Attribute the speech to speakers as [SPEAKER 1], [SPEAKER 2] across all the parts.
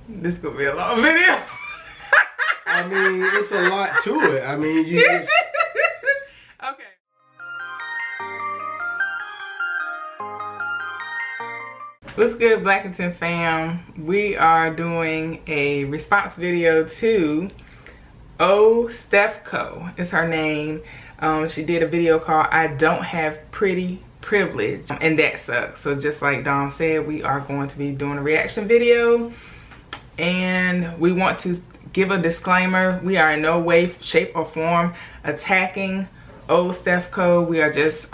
[SPEAKER 1] This gonna be a long video.
[SPEAKER 2] I mean, it's a lot to it. I mean, you just...
[SPEAKER 1] Okay. What's good, Blackington Fam? We are doing a response video to Stephco. It's her name. She did a video called I Don't Have Pretty Privilege, and that sucks. So just like Dom said, we are going to be doing a reaction video, and we want to give a disclaimer. We are in no way, shape, or form attacking Stephco. We are just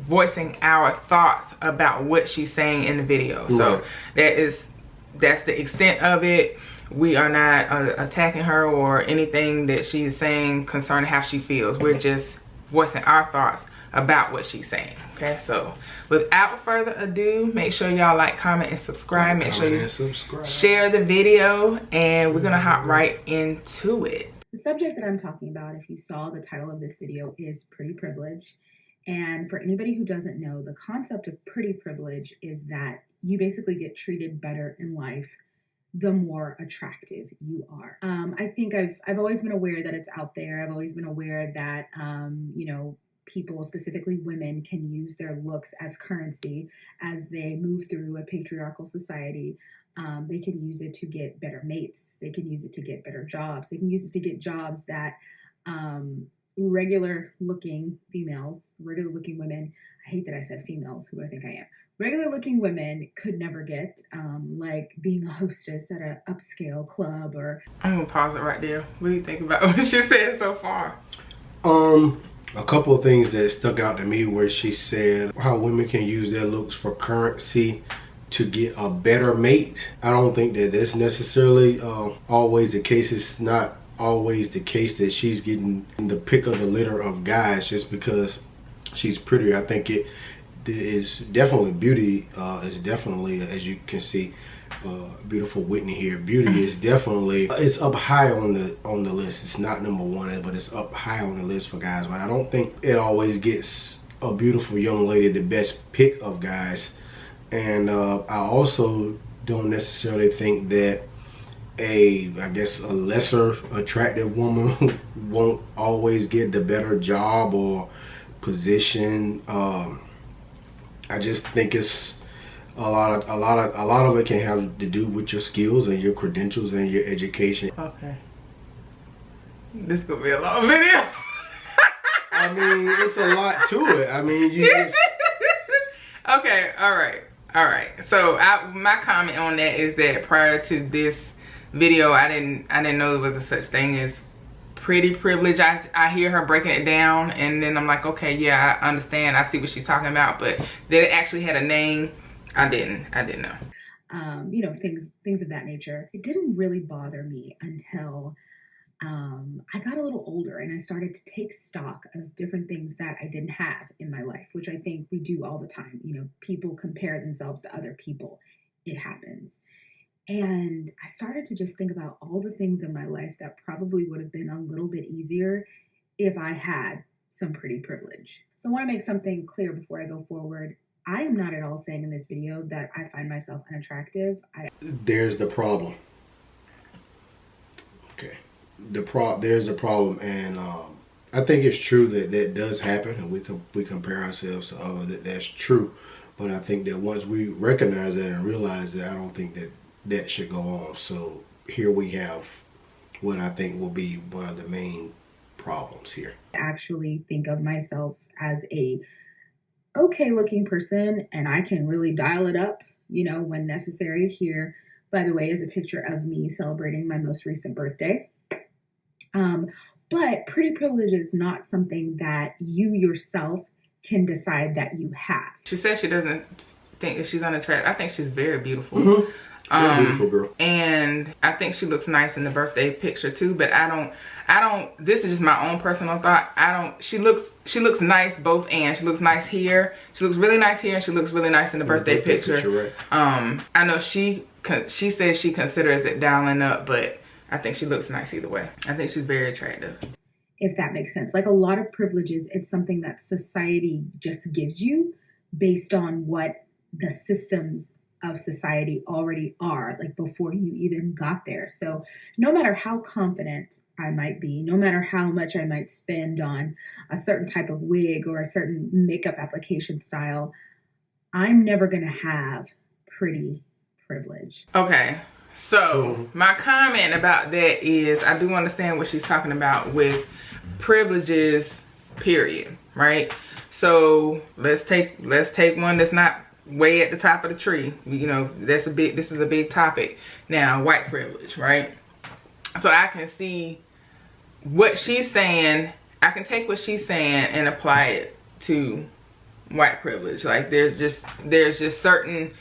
[SPEAKER 1] voicing our thoughts about what she's saying in the video. So that's the extent of it. We are not attacking her or anything that she's saying concerning how she feels. We're just voicing our thoughts about what she's saying. Okay, so without further ado, make sure y'all like, comment, and subscribe. Make sure you share the video, and we're gonna hop right into it.
[SPEAKER 3] The subject that I'm talking about, if you saw the title of this video, is pretty privilege. And for anybody who doesn't know, the concept of pretty privilege is that you basically get treated better in life the more attractive you are. I think I've always been aware that it's out there. I've always been aware that, you know, people, specifically women, can use their looks as currency as they move through a patriarchal society. They can use it to get better mates. They can use it to get better jobs. They can use it to get jobs that regular looking females, regular looking women, I hate that I said females, who I think I am, regular looking women could never get, like being a hostess at an upscale club. Or
[SPEAKER 1] I'm gonna pause it right there. What do you think about what she said so far?
[SPEAKER 2] A couple of things that stuck out to me where she said how women can use their looks for currency to get a better mate. I don't think that that's necessarily always the case. It's not always the case that she's getting the pick of the litter of guys just because she's pretty. I think it is definitely beauty. Is definitely, as you can see, beautiful Whitney here. Beauty is definitely, it's up high on the list. It's not number one, but it's up high on the list for guys. But I don't think it always gets a beautiful young lady the best pick of guys. And I also don't necessarily think that I guess a lesser attractive woman won't always get the better job or position. I just think it's a lot of it can have to do with your skills and your credentials and your education.
[SPEAKER 1] Okay, this is gonna be a long video.
[SPEAKER 2] I mean, it's a lot to it. I mean, you just...
[SPEAKER 1] Okay, all right. So my comment on that is that prior to this video, I didn't know there was a such thing as pretty privilege. I hear her breaking it down, and then I'm like, okay, yeah, I understand. I see what she's talking about, but that it actually had a name, I didn't know.
[SPEAKER 3] You know, things of that nature. It didn't really bother me until I got a little older and I started to take stock of different things that I didn't have in my life, which I think we do all the time. You know, people compare themselves to other people. It happens. And I started to just think about all the things in my life that probably would have been a little bit easier if I had some pretty privilege. So I want to make something clear before I go forward. I am not at all saying in this video that I find myself unattractive.
[SPEAKER 2] There's the problem. Okay. There's a problem, and I think it's true that that does happen, and we compare ourselves to others. That's true, but I think that once we recognize that and realize that, I don't think that should go on. So here we have what I think will be one of the main problems here.
[SPEAKER 3] I actually think of myself as a okay looking person, and I can really dial it up, you know, when necessary. Here, by the way, is a picture of me celebrating my most recent birthday. But pretty privilege is not something that you yourself can decide that you have.
[SPEAKER 1] She says she doesn't think that she's unattractive. I think she's very beautiful.
[SPEAKER 2] Very beautiful girl.
[SPEAKER 1] And I think she looks nice in the birthday picture too, but I don't, this is just my own personal thought. She looks nice both ends. She looks nice here. She looks really nice here, and she looks really nice in the birthday picture. Right. I know she says she considers it dialing up, but I think she looks nice either way. I think she's very attractive.
[SPEAKER 3] If that makes sense. Like a lot of privileges, it's something that society just gives you based on what the systems of society already are, like before you even got there. So no matter how confident I might be, no matter how much I might spend on a certain type of wig or a certain makeup application style, I'm never going to have pretty privilege.
[SPEAKER 1] Okay. So my comment about that is I do understand what she's talking about with privileges, period, right? So let's take one that's not way at the top of the tree. You know, this is a big topic now, white privilege, right? So I can see what she's saying. I can take what she's saying and apply it to white privilege. Like there are certain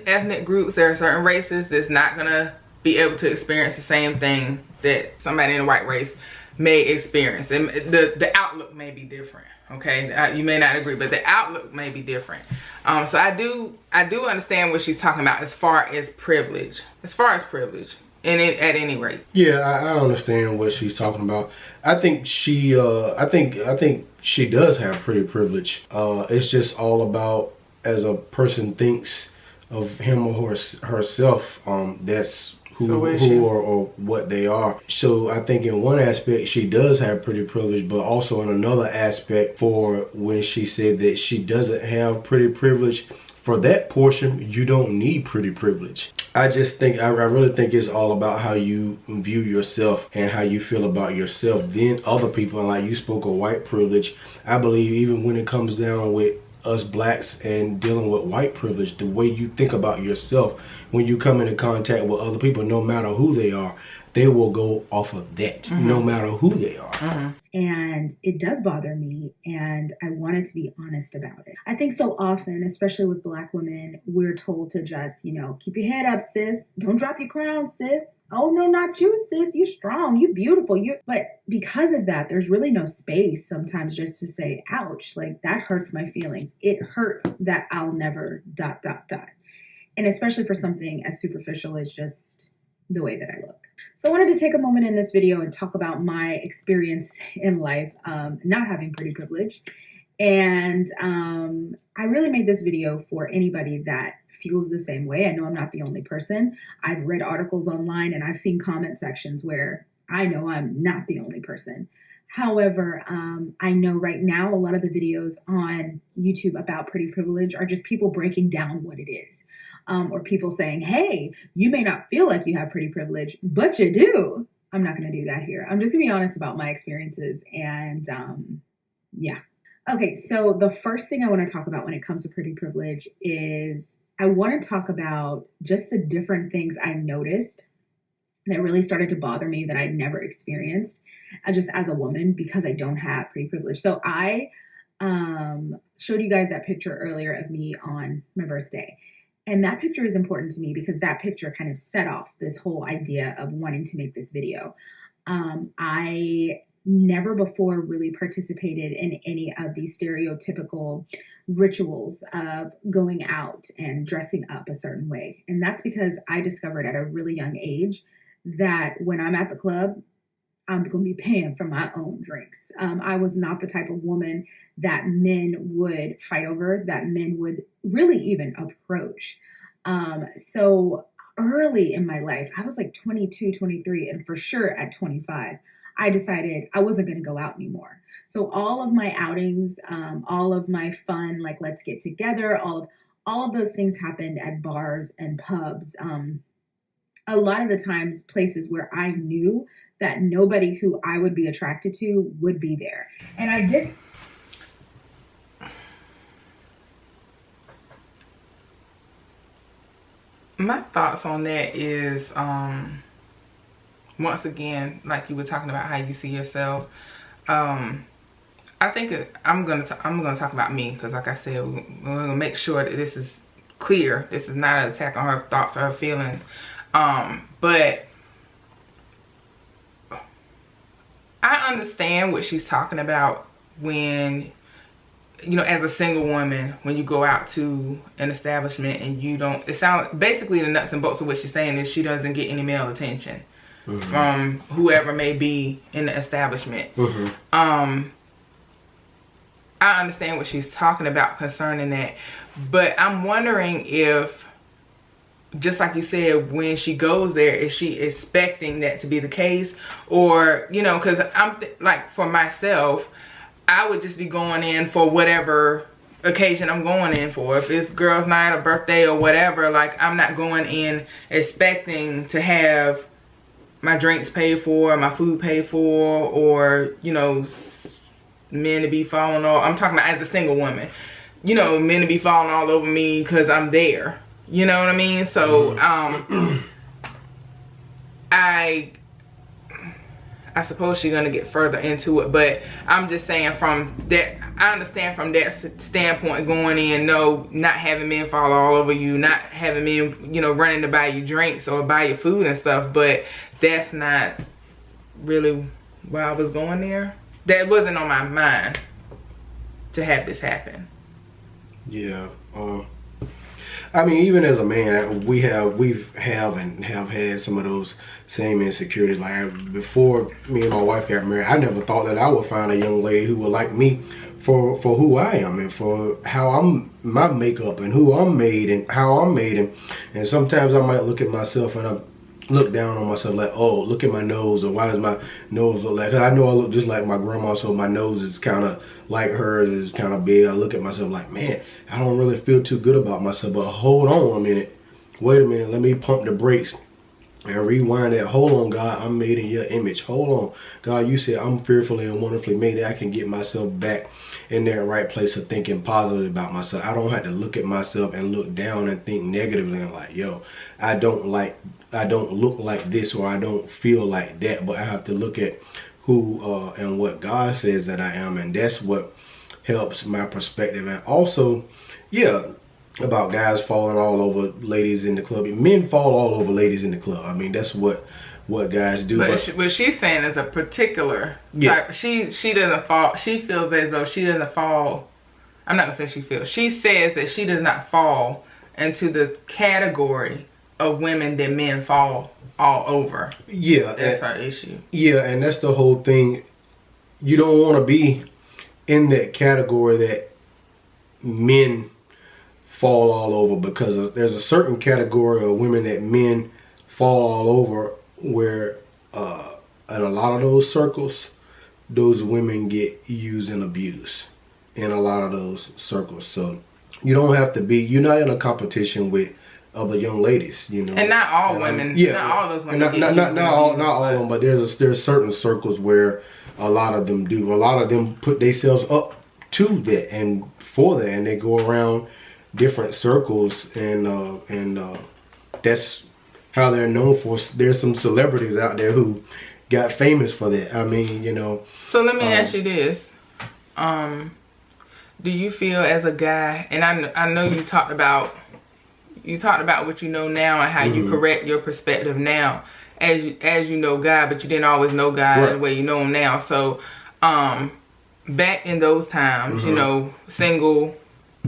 [SPEAKER 1] ethnic groups, there are certain races that's not gonna be able to experience the same thing that somebody in a white race may experience, and the outlook may be different. Okay, you may not agree, but the outlook may be different. So I do understand what she's talking about as far as privilege, and at any rate.
[SPEAKER 2] Yeah, I understand what she's talking about. I think she does have pretty privilege. It's just all about, as a person thinks of him or herself, that's who or what they are. So I think in one aspect she does have pretty privilege, but also in another aspect, for when she said that she doesn't have pretty privilege, for that portion you don't need pretty privilege. I really think it's all about how you view yourself and how you feel about yourself. Then other people, like you spoke of white privilege, I believe even when it comes down with us blacks and dealing with white privilege, the way you think about yourself when you come into contact with other people, no matter who they are, they will go off of that, no matter who they are.
[SPEAKER 3] And it does bother me, and I wanted to be honest about it. I think so often, especially with Black women, we're told to just, keep your head up, sis. Don't drop your crown, sis. Oh, no, not you, sis. You're strong. You're beautiful. But because of that, there's really no space sometimes just to say, ouch, like that hurts my feelings. It hurts that I'll never ... And especially for something as superficial as just the way that I look. So I wanted to take a moment in this video and talk about my experience in life, not having pretty privilege. And I really made this video for anybody that feels the same way. I know I'm not the only person. I've read articles online and I've seen comment sections where I know I'm not the only person. However, I know right now a lot of the videos on YouTube about pretty privilege are just people breaking down what it is. Or people saying, hey, you may not feel like you have pretty privilege, but you do. I'm not going to do that here. I'm just going to be honest about my experiences. And yeah. Okay, so the first thing I want to talk about when it comes to pretty privilege is I want to talk about just the different things I noticed that really started to bother me that I'd never experienced just as a woman because I don't have pretty privilege. So I showed you guys that picture earlier of me on my birthday. And that picture is important to me because that picture kind of set off this whole idea of wanting to make this video. I never before really participated in any of these stereotypical rituals of going out and dressing up a certain way. And that's because I discovered at a really young age that when I'm at the club, I'm going to be paying for my own drinks. I was not the type of woman that men would fight over, that men would really even approach. So early in my life, I was like 22, 23, and for sure at 25, I decided I wasn't going to go out anymore. So all of my outings, all of my fun, like let's get together, all of those things happened at bars and pubs. A lot of the times places where I knew that nobody who I would be attracted to would be there. And I did.
[SPEAKER 1] My thoughts on that is, once again, like you were talking about how you see yourself. I think I'm gonna talk about me because, like I said, we're gonna make sure that this is clear. This is not an attack on her thoughts or her feelings. But I understand what she's talking about when, as a single woman, when you go out to an establishment and you don't, it sounds, basically the nuts and bolts of what she's saying is she doesn't get any male attention from whoever may be in the establishment. I I understand what she's talking about concerning that. But I'm wondering if, just like you said, when she goes there, is she expecting that to be the case? Or, you know, because I'm like, for myself, I would just be going in for whatever occasion I'm going in for. If it's girls' night or birthday or whatever, like, I'm not going in expecting to have my drinks paid for, my food paid for, or, you know, men to be falling all, I'm talking about as a single woman, you know, men to be falling all over me because I'm there. You know what I mean? So, I suppose she's gonna get further into it, but I'm just saying from that, I understand from that standpoint, going in, no, not having men fall all over you, not having men, you know, running to buy you drinks or buy you food and stuff, but that's not really why I was going there. That wasn't on my mind to have this happen.
[SPEAKER 2] Yeah. I mean, even as a man, we've had some of those same insecurities. Like, before me and my wife got married, I never thought that I would find a young lady who would like me for who I am and for how my makeup and who I'm made and how I'm made. And sometimes I might look at myself and I look down on myself like, oh, look at my nose, or why does my nose look like that? I know I look just like my grandma, so my nose is kind of like hers, is kind of big. I look at myself like, man, I don't really feel too good about myself. But hold on a minute, wait a minute, let me pump the brakes and rewind that. Hold on, God, I'm made in your image. Hold on, God, you said I'm fearfully and wonderfully made, that I can get myself back in that right place of thinking positively about myself. I don't have to look at myself and look down and think negatively and like, yo, I don't look like this, or I don't feel like that. But I have to look at who and what God says that I am, and that's what helps my perspective. And also, yeah, about guys falling all over ladies in the club. Men fall all over ladies in the club. I mean, that's what guys do.
[SPEAKER 1] But what she's saying is a particular type. She doesn't fall. She feels as though she doesn't fall. I'm not gonna say she feels. She says that she does not fall into the category of women that men fall all over. Yeah, that's our issue.
[SPEAKER 2] Yeah, and that's the whole thing. You don't want to be in that category that men fall all over, because there's a certain category of women that men fall all over, where in a lot of those circles, those women get used and abused in a lot of those circles. So you don't have to be, you're not in a competition with other young ladies, you know.
[SPEAKER 1] And not all women, not all those women.
[SPEAKER 2] Not all of them, but there's certain circles where a lot of them do. A lot of them put themselves up to that and for that, and they go around different circles, and that's how they're known for. There's some celebrities out there who got famous for that. I mean, you know.
[SPEAKER 1] So let me ask you this: do you feel as a guy, and I know you talked about what you know now and how you correct your perspective now as you know God, but you didn't always know God the way you know him now. So back in those times, you know, single,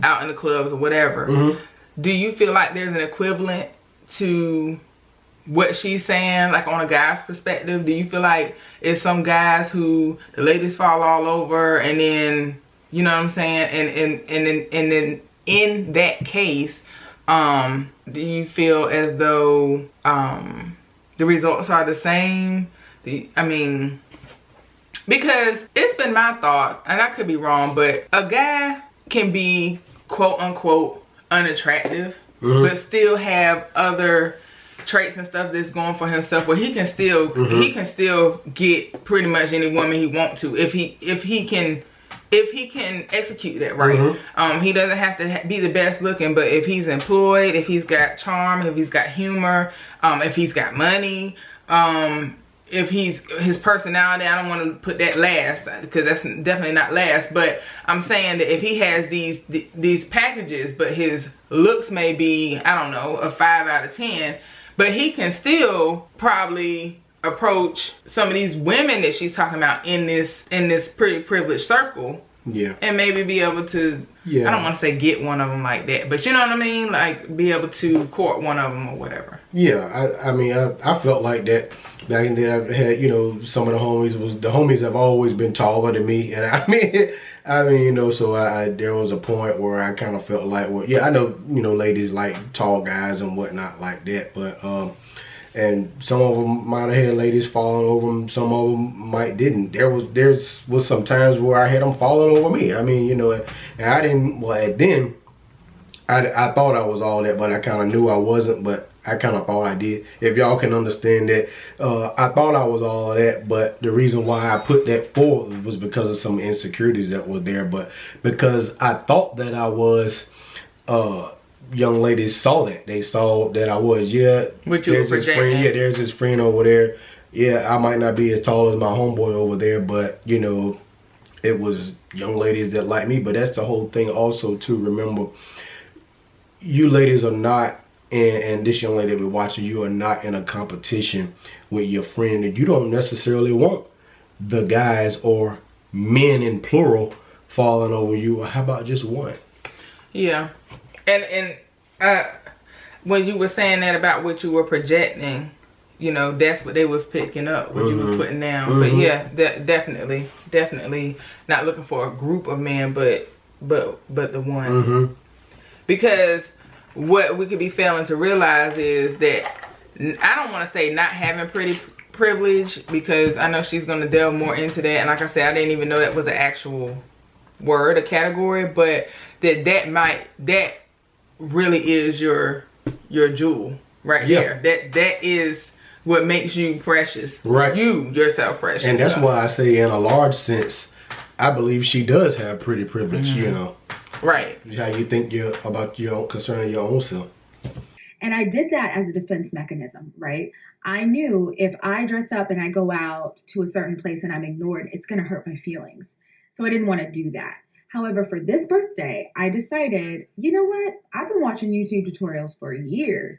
[SPEAKER 1] out in the clubs or whatever, do you feel like there's an equivalent to what she's saying, like on a guy's perspective? Do you feel like it's some guys who the ladies fall all over, and then, you know what I'm saying, and then in that case, do you feel as though the results are the same? I mean, because it's been my thought, and I could be wrong, but a guy can be quote unquote unattractive, but still have other traits and stuff that's going for himself, where he can still get pretty much any woman he wants to, if he can execute that right. He doesn't have to be the best looking, but if he's employed, if he's got charm, if he's got humor, if he's got money, if his personality, I don't want to put that last, because that's definitely not last, but I'm saying that if he has these packages, but his looks may be, I don't know, a 5 out of 10, but he can still probably approach some of these women that she's talking about in this pretty privileged circle
[SPEAKER 2] Yeah.
[SPEAKER 1] And maybe be able to, I don't want to say get one of them like that, but you know what I mean? Like, be able to court one of them or whatever.
[SPEAKER 2] Yeah, I mean, I felt like that back in the day. I had, you know, some of the homies have always been taller than me. And I mean, you know, so there was a point where I kind of felt like, well, yeah, I know, you know, ladies like tall guys and whatnot like that, but, and some of them might have had ladies falling over them. Some of them might didn't. There was some times where I had them falling over me. I mean, you know, and I didn't. Well, then I thought I was all that, but I kind of knew I wasn't. But I kind of thought I did. If y'all can understand that, I thought I was all of that. But the reason why I put that forward was because of some insecurities that were there. But because I thought that I was. Young ladies saw that. They saw that I was,
[SPEAKER 1] What you were projecting.
[SPEAKER 2] There's his friend over there. Yeah, I might not be as tall as my homeboy over there, but, you know, it was young ladies that like me. But that's the whole thing also, to remember, you ladies are not, and this young lady that we're watching, you are not in a competition with your friend. And you don't necessarily want the guys or men in plural falling over you. Or how about just one?
[SPEAKER 1] Yeah. And when you were saying that about what you were projecting, you know, that's what they was picking up, what you was putting down. But yeah, definitely not looking for a group of men, but the one. Because what we could be failing to realize is that, I don't want to say not having pretty privilege, because I know she's going to delve more into that. And like I said, I didn't even know that was an actual word, a category, but that really is your jewel right there. That is what makes you precious. Right. You yourself precious.
[SPEAKER 2] And that's why I say, in a large sense, I believe she does have pretty privilege, you know.
[SPEAKER 1] Right.
[SPEAKER 2] How you think concerning your own self.
[SPEAKER 3] And I did that as a defense mechanism, right? I knew if I dress up and I go out to a certain place and I'm ignored, it's going to hurt my feelings. So I didn't want to do that. However, for this birthday, I decided, you know what? I've been watching YouTube tutorials for years.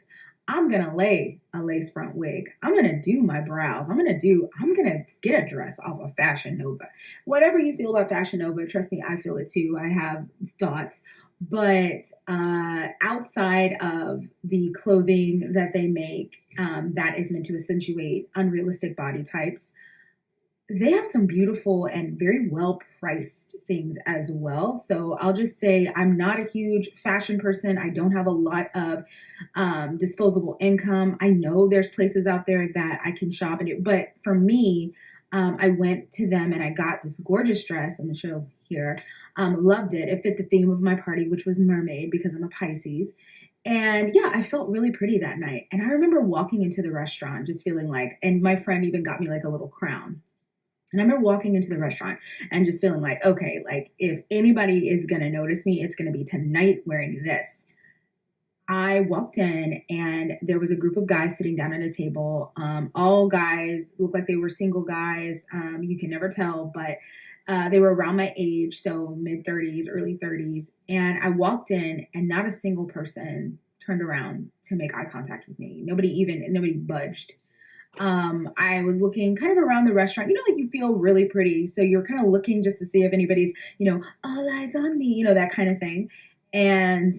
[SPEAKER 3] I'm going to lay a lace front wig. I'm going to do my brows. I'm going to get a dress off of Fashion Nova. Whatever you feel about Fashion Nova, trust me, I feel it too. I have thoughts. But outside of the clothing that they make that is meant to accentuate unrealistic body types, they have some beautiful and very well-priced things as well. So I'll just say I'm not a huge fashion person. I don't have a lot of disposable income. I know there's places out there that I can shop and do, but for me, I went to them and I got this gorgeous dress. I'm gonna show here. Loved it. It fit the theme of my party, which was mermaid, because I'm a Pisces. And yeah, I felt really pretty that night. And I remember walking into the restaurant just feeling like, and my friend even got me like a little crown. And I remember walking into the restaurant and just feeling like, okay, like if anybody is going to notice me, it's going to be tonight wearing this. I walked in and there was a group of guys sitting down at a table. All guys looked like they were single guys. You can never tell, but they were around my age, so mid-30s, early 30s. And I walked in and not a single person turned around to make eye contact with me. Nobody budged. I was looking kind of around the restaurant, like you feel really pretty. So you're kind of looking just to see if anybody's, all eyes on me, that kind of thing. And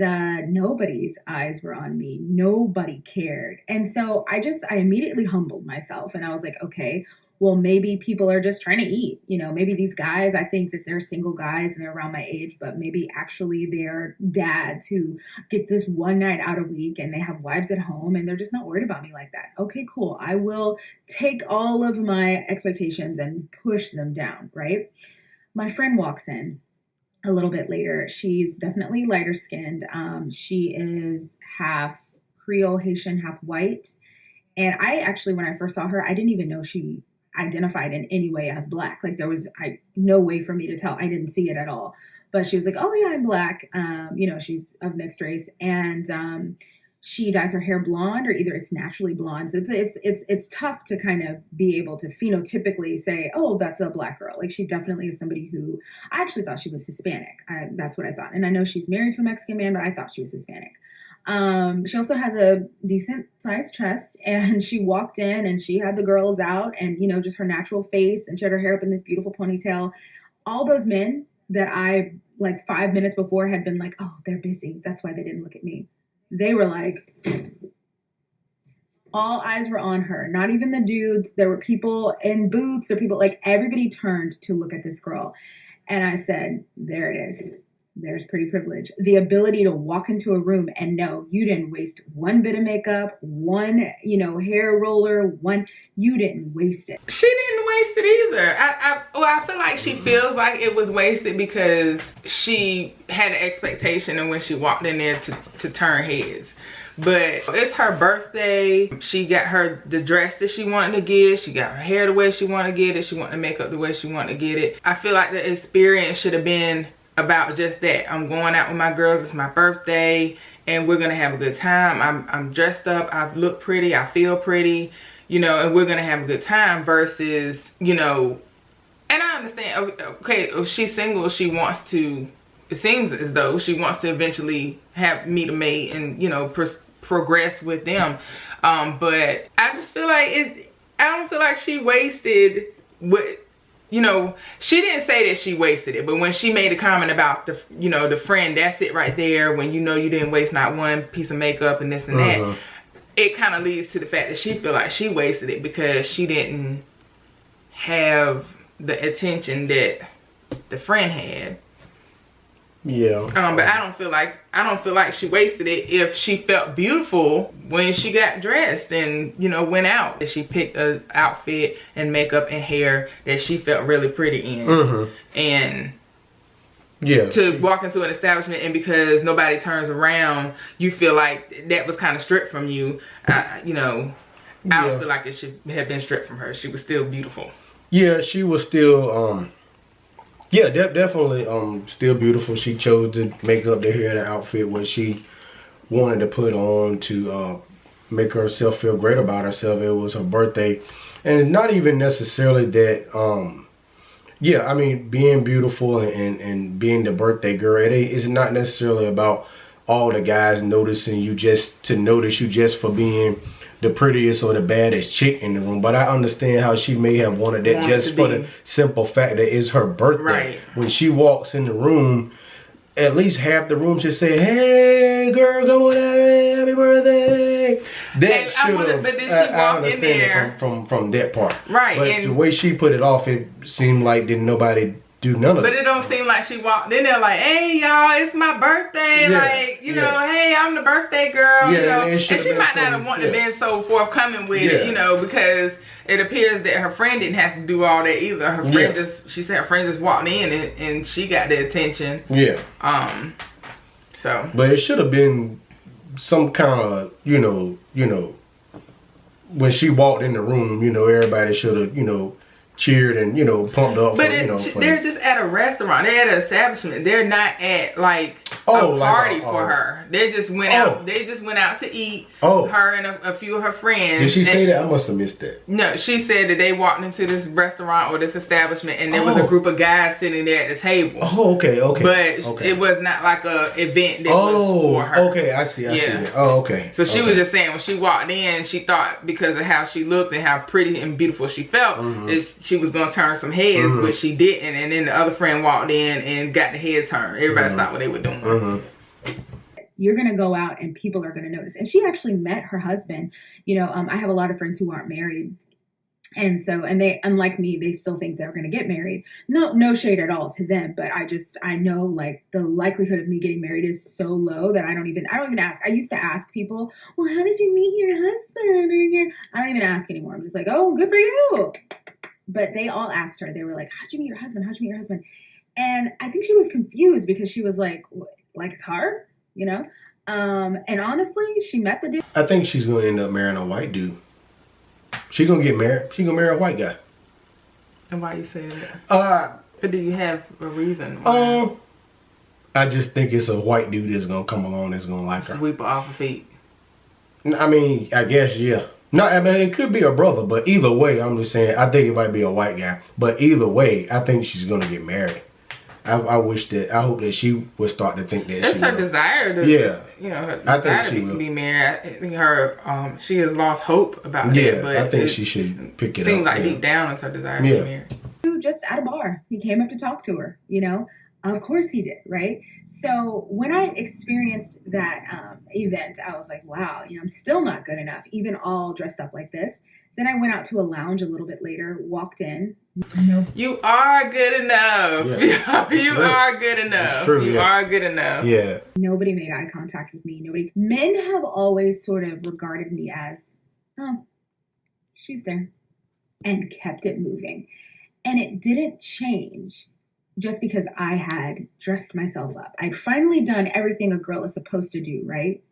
[SPEAKER 3] nobody's eyes were on me. Nobody cared. And so I immediately humbled myself and I was like, okay, well, maybe people are just trying to eat. Maybe these guys, I think that they're single guys and they're around my age, but maybe actually they're dads who get this one night out a week and they have wives at home and they're just not worried about me like that. Okay, cool. I will take all of my expectations and push them down, right? My friend walks in a little bit later. She's definitely lighter skinned. She is half Creole, Haitian, half white. And I actually, when I first saw her, I didn't even know she identified in any way as Black. Like there was no way for me to tell. I didn't see it at all. But she was like, oh yeah, I'm Black. She's of mixed race. And she dyes her hair blonde, or either it's naturally blonde. So it's tough to kind of be able to phenotypically say, oh, that's a Black girl. Like she definitely is somebody who, I actually thought she was Hispanic. That's what I thought. And I know she's married to a Mexican man, but I thought she was Hispanic. She also has a decent sized chest, and she walked in and she had the girls out and, just her natural face, and she had her hair up in this beautiful ponytail. All those men that I, like 5 minutes before, had been like, oh, they're busy, that's why they didn't look at me. They were like, all eyes were on her, not even the dudes. There were people in booths or people, like everybody turned to look at this girl. And I said, there it is. There's pretty privilege. The ability to walk into a room and know you didn't waste one bit of makeup, one, hair roller, you didn't waste it.
[SPEAKER 1] She didn't waste it either. I feel like she feels like it was wasted because she had an expectation and when she walked in there to turn heads. But it's her birthday. She got the dress that she wanted to get. She got her hair the way she wanted to get it. She wanted to make up the way she wanted to get it. I feel like the experience should have been about just that. I'm going out with my girls. It's my birthday and we're gonna have a good time. I'm dressed up. I look pretty. I feel pretty. And we're gonna have a good time versus, and I understand, okay, if she's single, she wants to, it seems as though she wants to eventually meet a mate and, progress with them. But I just feel like I don't feel like she wasted what, she didn't say that she wasted it, but when she made a comment about the friend, that's it right there, when you didn't waste not one piece of makeup and this and that, it kind of leads to the fact that she feel like she wasted it because she didn't have the attention that the friend had.
[SPEAKER 2] Yeah.
[SPEAKER 1] But I don't feel like she wasted it if she felt beautiful when she got dressed and went out. That she picked an outfit and makeup and hair that she felt really pretty in, and to walk into an establishment and because nobody turns around, you feel like that was kind of stripped from you. I don't feel like it should have been stripped from her. She was still beautiful. Yeah,
[SPEAKER 2] she was still definitely still beautiful. She chose to make up the hair, the outfit, what she wanted to put on to make herself feel great about herself. It was her birthday, and not even necessarily that. I mean, being beautiful and being the birthday girl, it's not necessarily about all the guys noticing you just for being the prettiest or the baddest chick in the room. But I understand how she may have wanted that just for the simple fact that it's her birthday.
[SPEAKER 1] Right.
[SPEAKER 2] When she walks in the room, at least half the room should say, hey girl, come on, happy birthday. That should have, but then she walked in there from that part.
[SPEAKER 1] Right.
[SPEAKER 2] But the way she put it off, it seemed like didn't nobody do none of it.
[SPEAKER 1] But it don't seem like she walked in there like, hey y'all, it's my birthday. Hey, I'm the birthday girl. And she might not have wanted to been so forthcoming with it, because it appears that her friend didn't have to do all that either. Her friend she said her friend just walked in and she got the attention.
[SPEAKER 2] But it should have been some kind of, when she walked in the room, everybody should have, cheered and pumped up.
[SPEAKER 1] But they're just at a restaurant. They're at an establishment. They're not at like a party for her. They just went out. They just went out to eat. Her and a few of her friends.
[SPEAKER 2] Did she say that? I must have missed that.
[SPEAKER 1] No, she said that they walked into this restaurant or this establishment and there was a group of guys sitting there at the table.
[SPEAKER 2] Okay.
[SPEAKER 1] But it was not like a event that was for her.
[SPEAKER 2] Okay, I see that. Okay.
[SPEAKER 1] So she was just saying when she walked in, she thought because of how she looked and how pretty and beautiful she felt, she was gonna turn some heads, but she didn't. And then the other friend walked in and got the head turned. Everybody stopped what they were doing.
[SPEAKER 3] You're gonna go out and people are gonna notice. And she actually met her husband. I have a lot of friends who aren't married. And they, unlike me, they still think they're going to get married. No shade at all to them, but I know like the likelihood of me getting married is so low that I don't even ask. I used to ask people, well, how did you meet your husband? I don't even ask anymore. I'm just like, oh, good for you. But they all asked her. They were like, how'd you meet your husband? How'd you meet your husband? And I think she was confused because she was like it's hard, and honestly, she met the dude.
[SPEAKER 2] I think she's going to end up marrying a white dude. She's going to get married. She's going to marry a white guy.
[SPEAKER 1] And why you say that? But do you have a reason why?
[SPEAKER 2] I just think it's a white dude that's going to come along that's going to like her.
[SPEAKER 1] Sweep her off her feet.
[SPEAKER 2] I mean, I guess, yeah. No, I mean, it could be a brother, but either way, I'm just saying, I think it might be a white guy. But either way, I think she's going to get married. I hope that she would start to think that
[SPEAKER 1] that's her desire to, her desire to be married. I think she has lost hope about that. But
[SPEAKER 2] I think she should pick it up.
[SPEAKER 1] Seems like deep down it's her desire to be married.
[SPEAKER 3] Just at a bar, he came up to talk to her, Of course he did, right? So when I experienced that event, I was like, wow, I'm still not good enough, even all dressed up like this. Then I went out to a lounge a little bit later, walked in. No.
[SPEAKER 1] You are good enough.
[SPEAKER 2] Yeah,
[SPEAKER 1] you are good enough.
[SPEAKER 2] That's true,
[SPEAKER 1] you
[SPEAKER 2] yeah.
[SPEAKER 1] are good enough.
[SPEAKER 2] Yeah.
[SPEAKER 3] Nobody made eye contact with me. Nobody. Men have always sort of regarded me as, oh, she's there, and kept it moving. And it didn't change just because I had dressed myself up. I'd finally done everything a girl is supposed to do, right?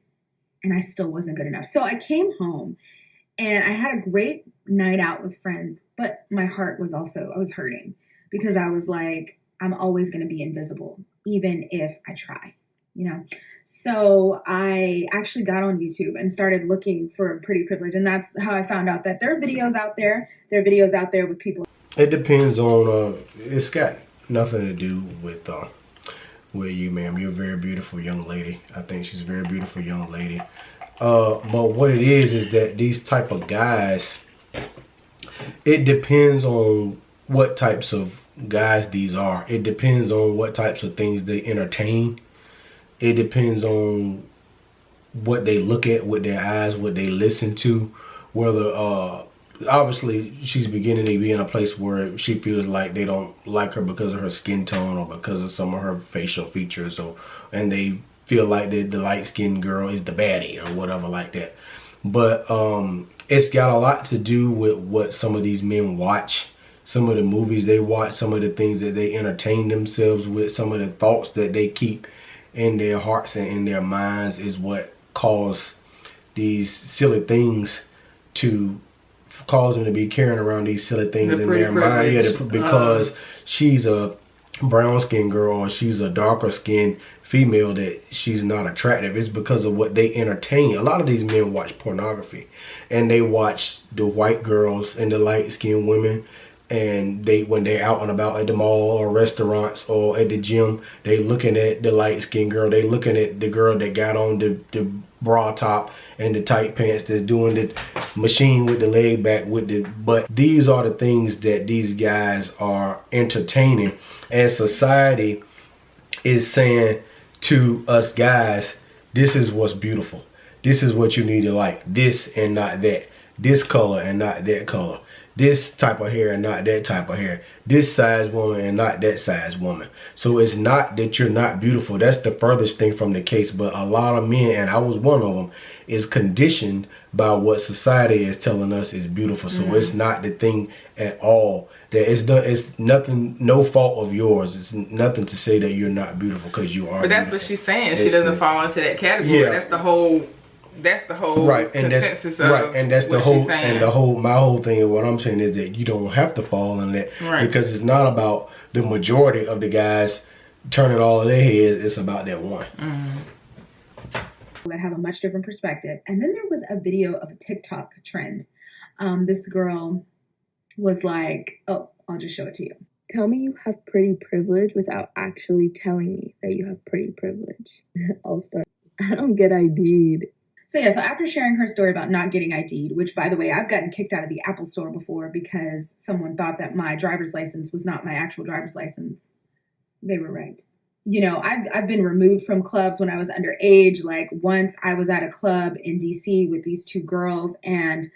[SPEAKER 3] And I still wasn't good enough. So I came home and I had a great night out with friends, but my heart was also, I was hurting because I was like, I'm always going to be invisible, even if I try, So I actually got on YouTube and started looking for pretty privilege. And that's how I found out that there are videos out there. There are videos out there with people.
[SPEAKER 2] It depends on, it's got nothing to do with you, ma'am. You're a very beautiful young lady. I think she's a very beautiful young lady. But what it is that these type of guys, it depends on what types of guys these are. It depends on what types of things they entertain. It depends on what they look at with their eyes, what they listen to, whether obviously she's beginning to be in a place where she feels like they don't like her because of her skin tone or because of some of her facial features, and they feel like the light-skinned girl is the baddie or whatever like that. But it's got a lot to do with what some of these men watch, some of the movies they watch, some of the things that they entertain themselves with, some of the thoughts that they keep in their hearts and in their minds is what cause these silly things to cause them to be carrying around these silly things in their mind. Yeah, because she's a brown skinned girl or she's a darker skinned female that she's not attractive. It's because of what they entertain. A lot of these men watch pornography and they watch the white girls and the light skinned women, and when they're out and about at the mall or restaurants or at the gym, they looking at the light skinned girl. They looking at the girl that got on the bra top and the tight pants, that's doing the machine with the leg back with the butt. These are the things that these guys are entertaining, and society is saying to us guys, this is what's beautiful. This is what you need to like. This and not that. This color and not that color. This type of hair and not that type of hair. This size woman and not that size woman. So it's not that you're not beautiful. That's the furthest thing from the case. But a lot of men, and I was one of them, is conditioned by what society is telling us is beautiful. So it's not the thing at all. That it's nothing, no fault of yours. It's nothing to say that you're not beautiful because you are.
[SPEAKER 1] But that's what she's saying. She doesn't fall into that category. Yeah. That's the whole
[SPEAKER 2] right, and
[SPEAKER 1] consensus
[SPEAKER 2] that's right, and that's the whole,
[SPEAKER 1] and
[SPEAKER 2] my whole thing of what I'm saying is that you don't have to fall in that, right? Because it's not about the majority of the guys turning all of their heads. It's about that one.
[SPEAKER 3] That have a much different perspective. And then there was a video of a TikTok trend. This girl was like, oh, I'll just show it to you.
[SPEAKER 4] Tell me you have pretty privilege without actually telling me that you have pretty privilege. I'll start. I don't get ID'd.
[SPEAKER 3] So yeah, so after sharing her story about not getting ID'd, which by the way, I've gotten kicked out of the Apple store before because someone thought that my driver's license was not my actual driver's license. They were right. I've been removed from clubs when I was underage. Like once I was at a club in DC with these two girls and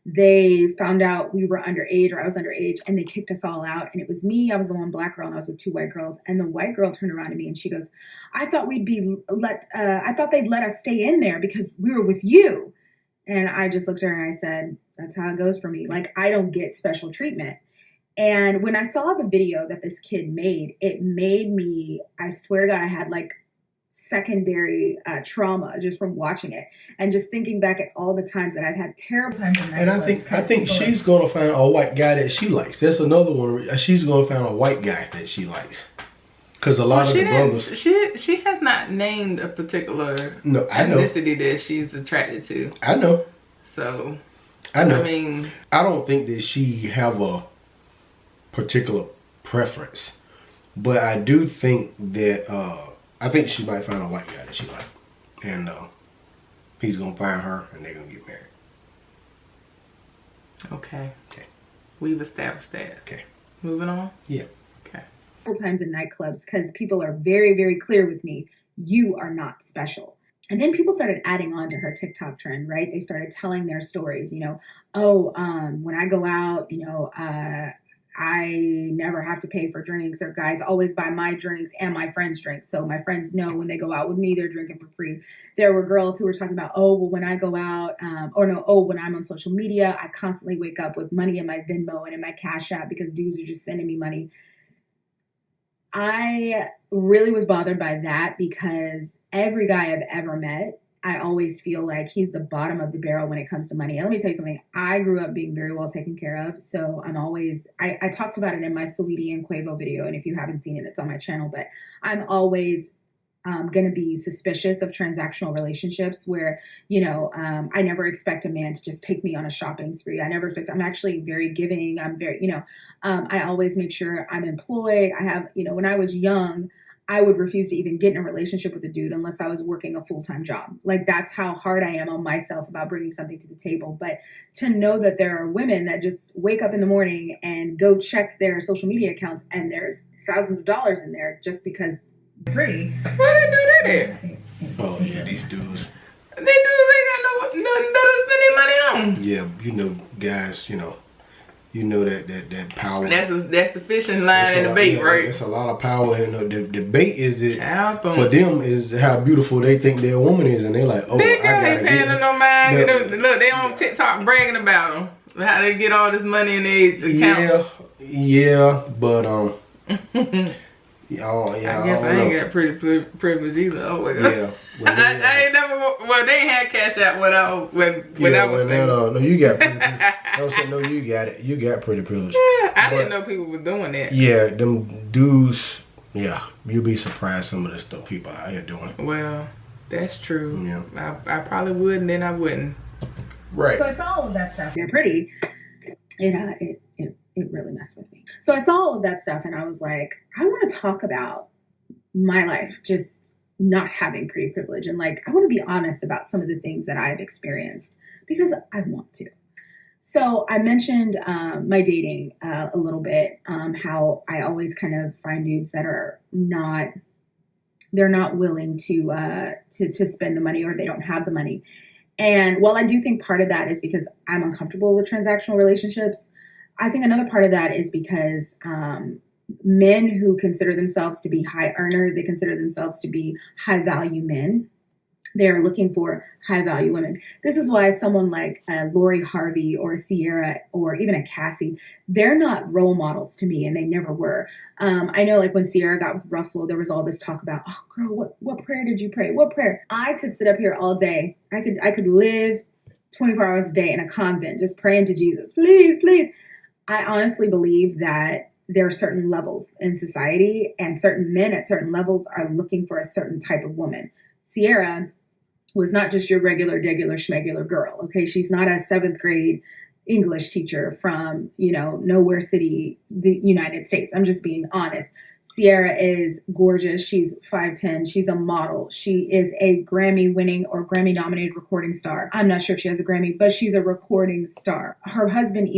[SPEAKER 3] they found out we were underage, or I was underage, and they kicked us all out. And it was me, I was the one black girl, and I was with two white girls. And the white girl turned around to me and she goes, I thought I thought they'd let us stay in there because we were with you. And I just looked at her and I said, that's how it goes for me. Like, I don't get special treatment. And when I saw the video that this kid made, it made me, I swear to God, I had like secondary trauma just from watching it and just thinking back at all the times that I've had terrible times.
[SPEAKER 2] And I think she's gonna find a white guy that she likes. That's another one. She's gonna find a white guy that she likes. Because a lot of the brothers,
[SPEAKER 1] she has not named a particular ethnicity that she's attracted to.
[SPEAKER 2] I know.
[SPEAKER 1] So
[SPEAKER 2] I know.
[SPEAKER 1] I mean,
[SPEAKER 2] I don't think that she have a particular preference, but I do think that I think she might find a white guy that she likes, and he's gonna find her, and they're gonna get married.
[SPEAKER 1] Okay. We've established that.
[SPEAKER 2] Okay.
[SPEAKER 1] Moving on.
[SPEAKER 2] Yeah.
[SPEAKER 1] Okay.
[SPEAKER 3] times in nightclubs because people are very, very clear with me. You are not special. And then people started adding on to her TikTok trend, right? They started telling their stories, when I go out, I never have to pay for drinks, or guys always buy my drinks and my friends' drinks. So my friends know when they go out with me, they're drinking for free. There were girls who were talking about, when I go out, when I'm on social media, I constantly wake up with money in my Venmo and in my Cash App because dudes are just sending me money. I really was bothered by that because every guy I've ever met, I always feel like he's the bottom of the barrel when it comes to money. And let me tell you something. I grew up being very well taken care of. So I talked about it in my Sweetie and Quavo video. And if you haven't seen it, it's on my channel. But I'm always going to be suspicious of transactional relationships where, I never expect a man to just take me on a shopping spree. I'm actually very giving. I'm very, I always make sure I'm employed. I have, when I was young, I would refuse to even get in a relationship with a dude unless I was working a full-time job. Like, that's how hard I am on myself about bringing something to the table. But to know that there are women that just wake up in the morning and go check their social media accounts and there's thousands of dollars in there just because they're pretty.
[SPEAKER 1] Why they do that then?
[SPEAKER 2] Oh yeah, these dudes.
[SPEAKER 1] They dudes ain't got nothing better to spend their money on.
[SPEAKER 2] Yeah, guys, that power.
[SPEAKER 1] That's the fishing line and the bait, right?
[SPEAKER 2] There's a lot of power, and the bait is
[SPEAKER 1] for
[SPEAKER 2] them is how beautiful they think their woman is, and they're like, oh,
[SPEAKER 1] they
[SPEAKER 2] I gotta
[SPEAKER 1] ain't paying them no mind. Look, they on TikTok bragging about them, how they get all this money in their accounts.
[SPEAKER 2] Yeah, but
[SPEAKER 1] I guess I ain't got pretty privilege either. Oh my god. Yeah. I ain't never. Well, they ain't had Cash App when I was single.
[SPEAKER 2] No, you got pretty privilege. I was saying, no, you got it. You got pretty privilege.
[SPEAKER 1] Yeah, I didn't know people were doing that.
[SPEAKER 2] Yeah, them dudes. Yeah, you'd be surprised some of the stuff people out here doing.
[SPEAKER 1] Well, that's true.
[SPEAKER 2] Yeah.
[SPEAKER 1] I probably would, and then I wouldn't.
[SPEAKER 2] Right.
[SPEAKER 3] So I saw all of that stuff. They're pretty. It really messed with me. So I saw all of that stuff and I was like, I want to talk about my life just not having pretty privilege. And I want to be honest about some of the things that I've experienced because I want to. So I mentioned my dating a little bit, how I always kind of find dudes that are not willing to spend the money, or they don't have the money. And while I do think part of that is because I'm uncomfortable with transactional relationships, I think another part of that is because men who consider themselves to be high earners, they consider themselves to be high value men. They're looking for high value women. This is why someone like Lori Harvey or Sierra or even a Cassie, they're not role models to me, and they never were. I know when Sierra got with Russell, there was all this talk about, oh girl, what prayer did you pray? What prayer? I could sit up here all day. I could live 24 hours a day in a convent just praying to Jesus. Please, please. I honestly believe that there are certain levels in society, and certain men at certain levels are looking for a certain type of woman. Sierra was not just your regular, schmegular girl. Okay. She's not a 7th grade English teacher from, nowhere city, the United States. I'm just being honest. Sierra is gorgeous. She's 5'10". She's a model. She is a Grammy-winning or Grammy-nominated recording star. I'm not sure if she has a Grammy, but she's a recording star. Her husband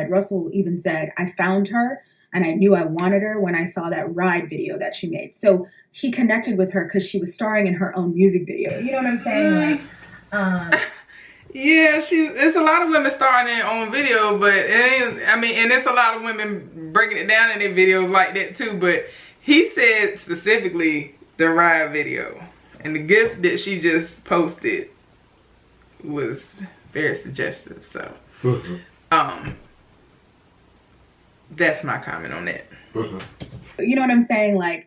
[SPEAKER 3] Russell even said, I found her and I knew I wanted her when I saw that Ride video that she made. So he connected with her because she was starring in her own music video. You know what I'm saying?
[SPEAKER 1] Yeah, it's a lot of women starring in their own video, but it ain't, and it's a lot of women breaking it down in their videos like that too, but he said specifically the Ride video, and the gift that she just posted was very suggestive, so that's my comment on that.
[SPEAKER 3] You know what I'm saying?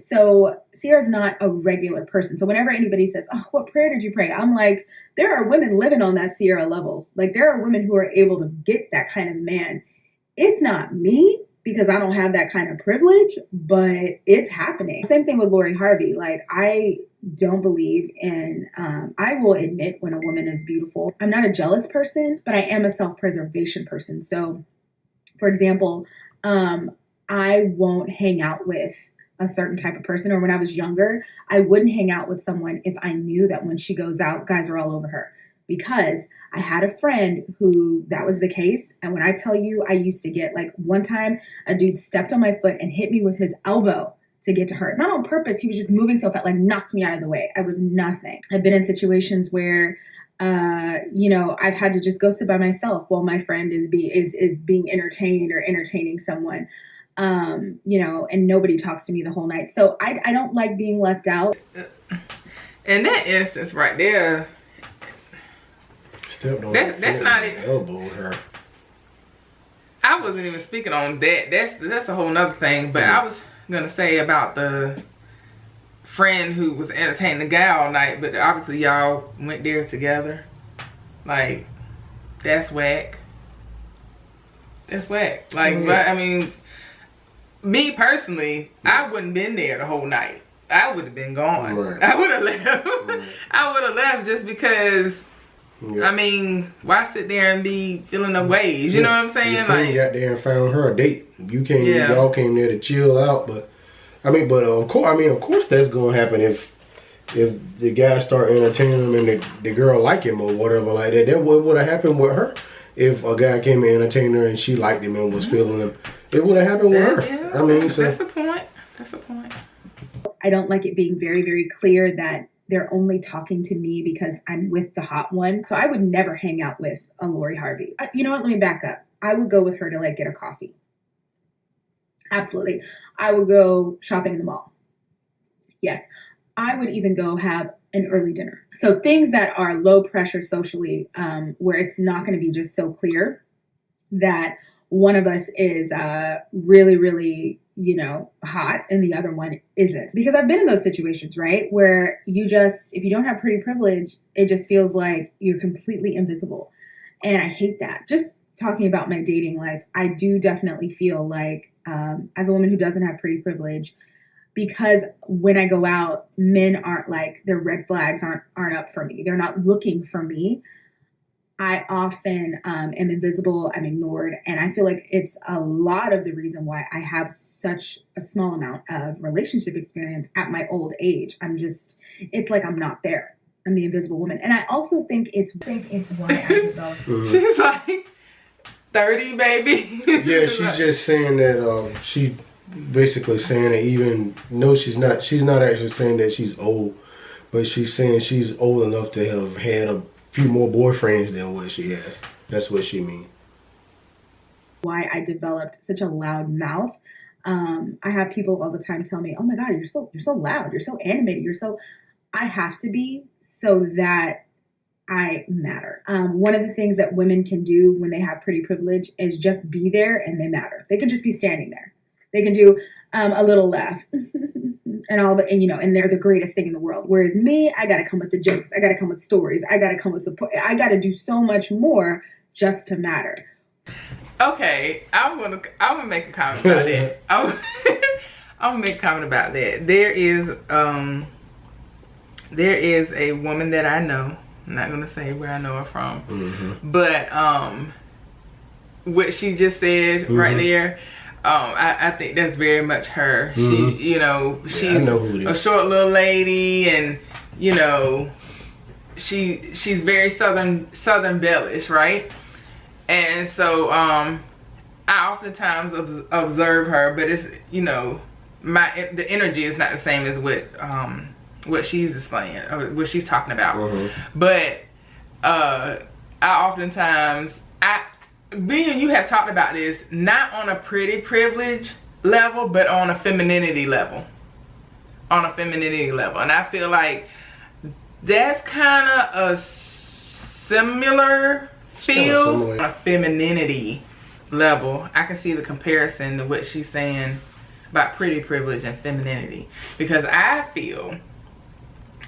[SPEAKER 3] So Sierra's not a regular person. So whenever anybody says, oh, what prayer did you pray? I'm like, there are women living on that Sierra level. There are women who are able to get that kind of man. It's not me because I don't have that kind of privilege, but it's happening. Same thing with Lori Harvey. I don't believe in, I will admit when a woman is beautiful. I'm not a jealous person, but I am a self-preservation person. So for example, I won't hang out with a certain type of person, or when I was younger, I wouldn't hang out with someone if I knew that when she goes out, guys are all over her. because I had a friend who that was the case. And when I tell you, I used to get like one time a dude stepped on my foot and hit me with his elbow to get to her. Not on purpose. He was just moving so fast, like knocked me out of the way. I was nothing. I've been in situations where, you know, I've had to just go sit by myself while my friend is being entertained or entertaining someone, you know, and nobody talks to me the whole night. So I don't like being left out.
[SPEAKER 1] In that instance right there, that's not it.
[SPEAKER 2] Elbowed her.
[SPEAKER 1] I wasn't even speaking on that. That's a whole nother thing. But I was gonna say about the friend who was entertaining the guy all night, but obviously y'all went there together. Like, that's whack. That's whack. Like, I mean, me personally, I wouldn't been there the whole night. I would have been gone.
[SPEAKER 2] Right.
[SPEAKER 1] I would have left. Right. I would have left just because. Yeah. I mean, why sit there and be feeling the ways? You know what I'm saying?
[SPEAKER 2] Your friend
[SPEAKER 1] like,
[SPEAKER 2] got there and found her a date. You came, y'all came there to chill out, but of course that's gonna happen if the guy start entertaining him and the girl like him or whatever like that. That would have happened with her if a guy came and entertained her and she liked him and was feeling him. It would have happened with her.
[SPEAKER 1] Yeah,
[SPEAKER 2] I mean, so
[SPEAKER 1] that's the point. That's the point.
[SPEAKER 3] I don't like it being very, very clear that they're only talking to me because I'm with the hot one. So I would never hang out with a Lori Harvey. You know what? Let me back up. I would go with her to like get a coffee. Absolutely. I would go shopping in the mall. Yes. I would even go have an early dinner. So things that are low pressure socially, where it's not going to be just so clear that one of us is really, really, you know, hot and the other one isn't. Because I've been in those situations, right? Where you just, if you don't have pretty privilege, it just feels like you're completely invisible. And I hate that. Just talking about my dating life, I do definitely feel like as a woman who doesn't have pretty privilege, because when I go out, men aren't like, their red flags aren't up for me. They're not looking for me. I often am invisible, I'm ignored, and I feel like it's a lot of the reason why I have such a small amount of relationship experience at my old age. It's like I'm not there. I'm the invisible woman. And I also think it's why I developed.
[SPEAKER 1] She's like 30, baby.
[SPEAKER 2] Yeah, she's just saying that she basically saying that even no, she's not actually saying that she's old, but she's saying she's old enough to have had a few more boyfriends than what she has. That's what she means.
[SPEAKER 3] Why I developed such a loud mouth. I have people all the time tell me, "Oh my God, you're so loud. You're so animated. I have to be so that I matter." One of the things that women can do when they have pretty privilege is just be there and they matter. They can just be standing there. They can do a little laugh. And they're the greatest thing in the world. Whereas me, I got to come with the jokes. I got to come with stories. I got to come with support. I got to do so much more just to matter.
[SPEAKER 1] Okay, I'm gonna make a comment about that. I'm gonna make a comment about that. There is a woman that I know. I'm not gonna say where I know her from, but what she just said right there. I think that's very much her. She, you know, she's a short little lady, and you know, she's very southern bellish, right? And so I oftentimes observe her, but it's, you know, the energy is not the same as what she's displaying or what she's talking about. But I oftentimes me and you have talked about this, not on a pretty privilege level, but on a femininity level. And I feel like that's kind of a similar feel. On a femininity level, I can see the comparison to what she's saying about pretty privilege and femininity. Because I feel,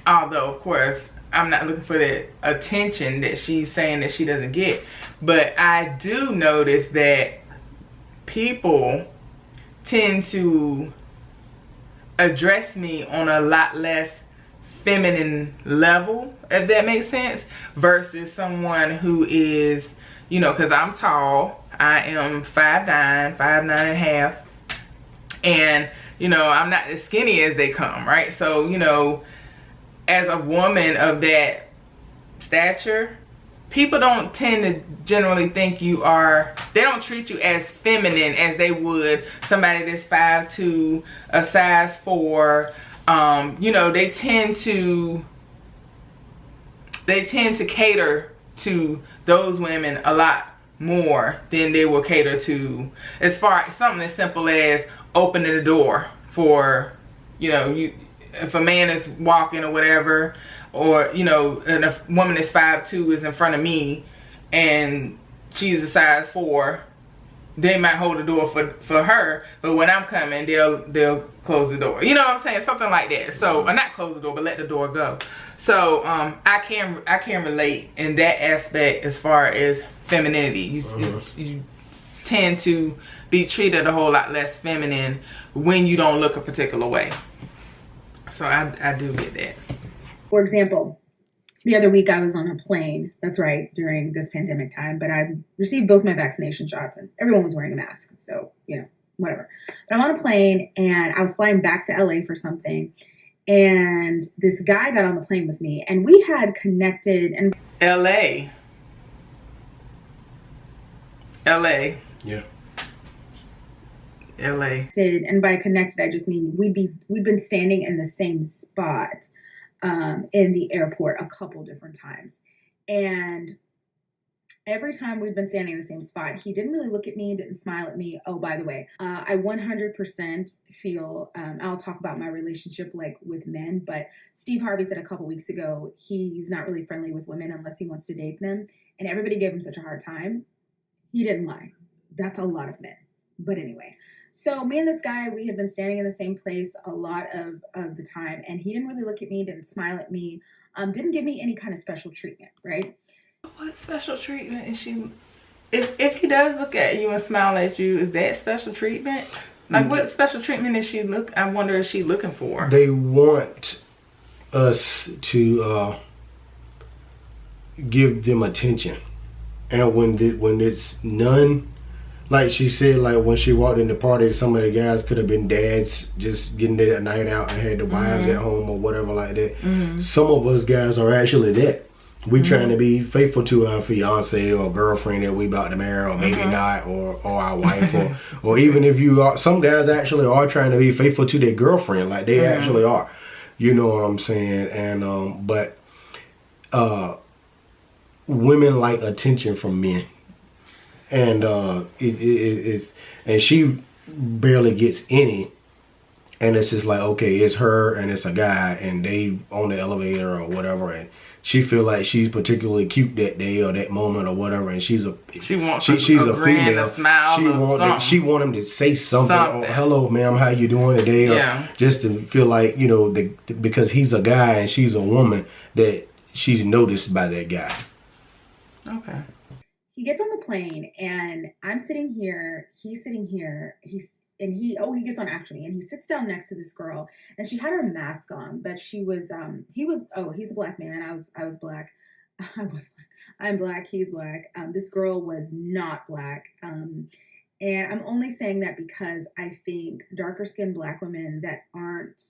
[SPEAKER 1] although of course I'm not looking for the attention that she's saying that she doesn't get, but I do notice that people tend to address me on a lot less feminine level, if that makes sense, versus someone who is, you know, because I'm tall. I am 5'9", 5'9.5", and you know, I'm not as skinny as they come, right? So, you know, as a woman of that stature, people don't tend to generally think they don't treat you as feminine as they would somebody that's 5'2", a size 4. You know, they tend to cater to those women a lot more than they will cater to, as far as something as simple as opening the door for, you know, if a man is walking or whatever, or, you know, and a woman that's 5'2" is in front of me and she's a size 4, they might hold the door for her, but when I'm coming, they'll close the door. You know what I'm saying? Something like that. So, or not close the door, but let the door go. So, I can relate in that aspect as far as femininity. You tend to be treated a whole lot less feminine when you don't look a particular way. So I do get that.
[SPEAKER 3] For example, the other week I was on a plane. That's right, during this pandemic time. But I received both my vaccination shots and everyone was wearing a mask. So, you know, whatever. But I'm on a plane and I was flying back to LA for something. And this guy got on the plane with me and we had connected. And
[SPEAKER 1] LA.
[SPEAKER 3] Yeah. LA. And by connected, I just mean we'd been standing in the same spot in the airport a couple different times. And every time we'd been standing in the same spot, he didn't really look at me, didn't smile at me. Oh, by the way, I 100% feel, I'll talk about my relationship like with men, but Steve Harvey said a couple weeks ago, he's not really friendly with women unless he wants to date them. And everybody gave him such a hard time. He didn't lie. That's a lot of men. But anyway, so me and this guy, we had been standing in the same place a lot of the time. And he didn't really look at me, didn't smile at me, didn't give me any kind of special treatment, right?
[SPEAKER 1] What special treatment is she? If he does look at you and smile at you, is that special treatment? Like what special treatment is she I wonder, is she looking for?
[SPEAKER 2] They want us to give them attention. And when it's none, like she said, like when she walked in the party, some of the guys could have been dads just getting their night out and had the wives at home or whatever like that. Some of us guys are actually that. We trying to be faithful to our fiance or girlfriend that we about to marry, or maybe not, or our wife, or even if you are, some guys actually are trying to be faithful to their girlfriend, like they actually are. You know what I'm saying? And but women like attention from men, and it's and she barely gets any, and it's just like, okay, it's her and it's a guy and they on the elevator or whatever, and she feel like she's particularly cute that day or that moment or whatever, and she's a female,
[SPEAKER 1] a smile,
[SPEAKER 2] she want him to say something. Or, hello ma'am, how you doing today? Or just to feel like, you know, because he's a guy and she's a woman, that she's noticed by that guy.
[SPEAKER 1] Okay.
[SPEAKER 3] He gets on the plane and I'm sitting here, he's sitting here, he gets on after me and he sits down next to this girl and she had her mask on, but she was, he's a black man. I was black. I'm black. He's black. This girl was not black. And I'm only saying that because I think darker skinned black women that aren't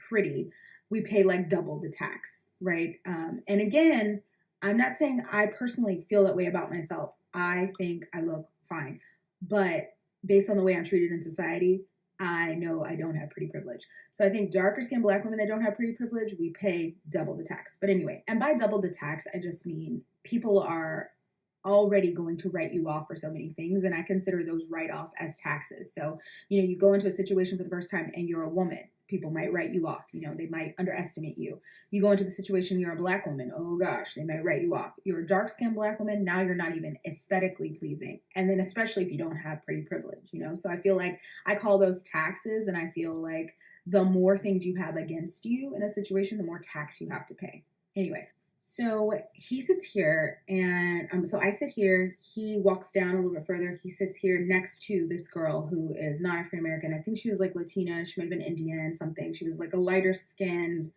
[SPEAKER 3] pretty, we pay like double the tax. Right. And again, I'm not saying I personally feel that way about myself. I think I look fine, but based on the way I'm treated in society, I know I don't have pretty privilege. So I think darker skinned black women that don't have pretty privilege, we pay double the tax. But anyway, and by double the tax, I just mean people are already going to write you off for so many things. And I consider those write-off as taxes. So, you know, you go into a situation for the first time and you're a woman, people might write you off. You know, they might underestimate you. You go into the situation, you're a black woman. Oh gosh, they might write you off. You're a dark-skinned black woman. Now you're not even aesthetically pleasing. And then especially if you don't have pretty privilege, you know? So I feel like I call those taxes, and I feel like the more things you have against you in a situation, the more tax you have to pay. Anyway, so he sits here and so I sit here, he walks down a little bit further. He sits here next to this girl who is not African-American. I think she was like Latina. She might have been Indian, something. She was like a lighter skinned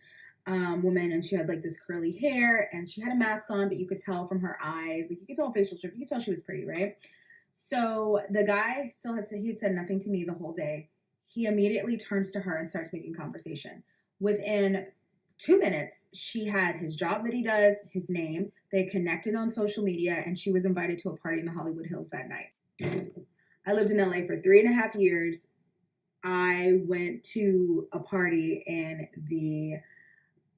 [SPEAKER 3] woman, and she had like this curly hair and she had a mask on, but you could tell from her eyes, like you could tell facial strip, you could tell she was pretty, right? So the guy he had said nothing to me the whole day. He immediately turns to her and starts making conversation. Within 2 minutes, she had his job that he does, his name, They connected on social media, and she was invited to a party in the Hollywood Hills that night. I lived in LA for 3.5 years. I went to a party in the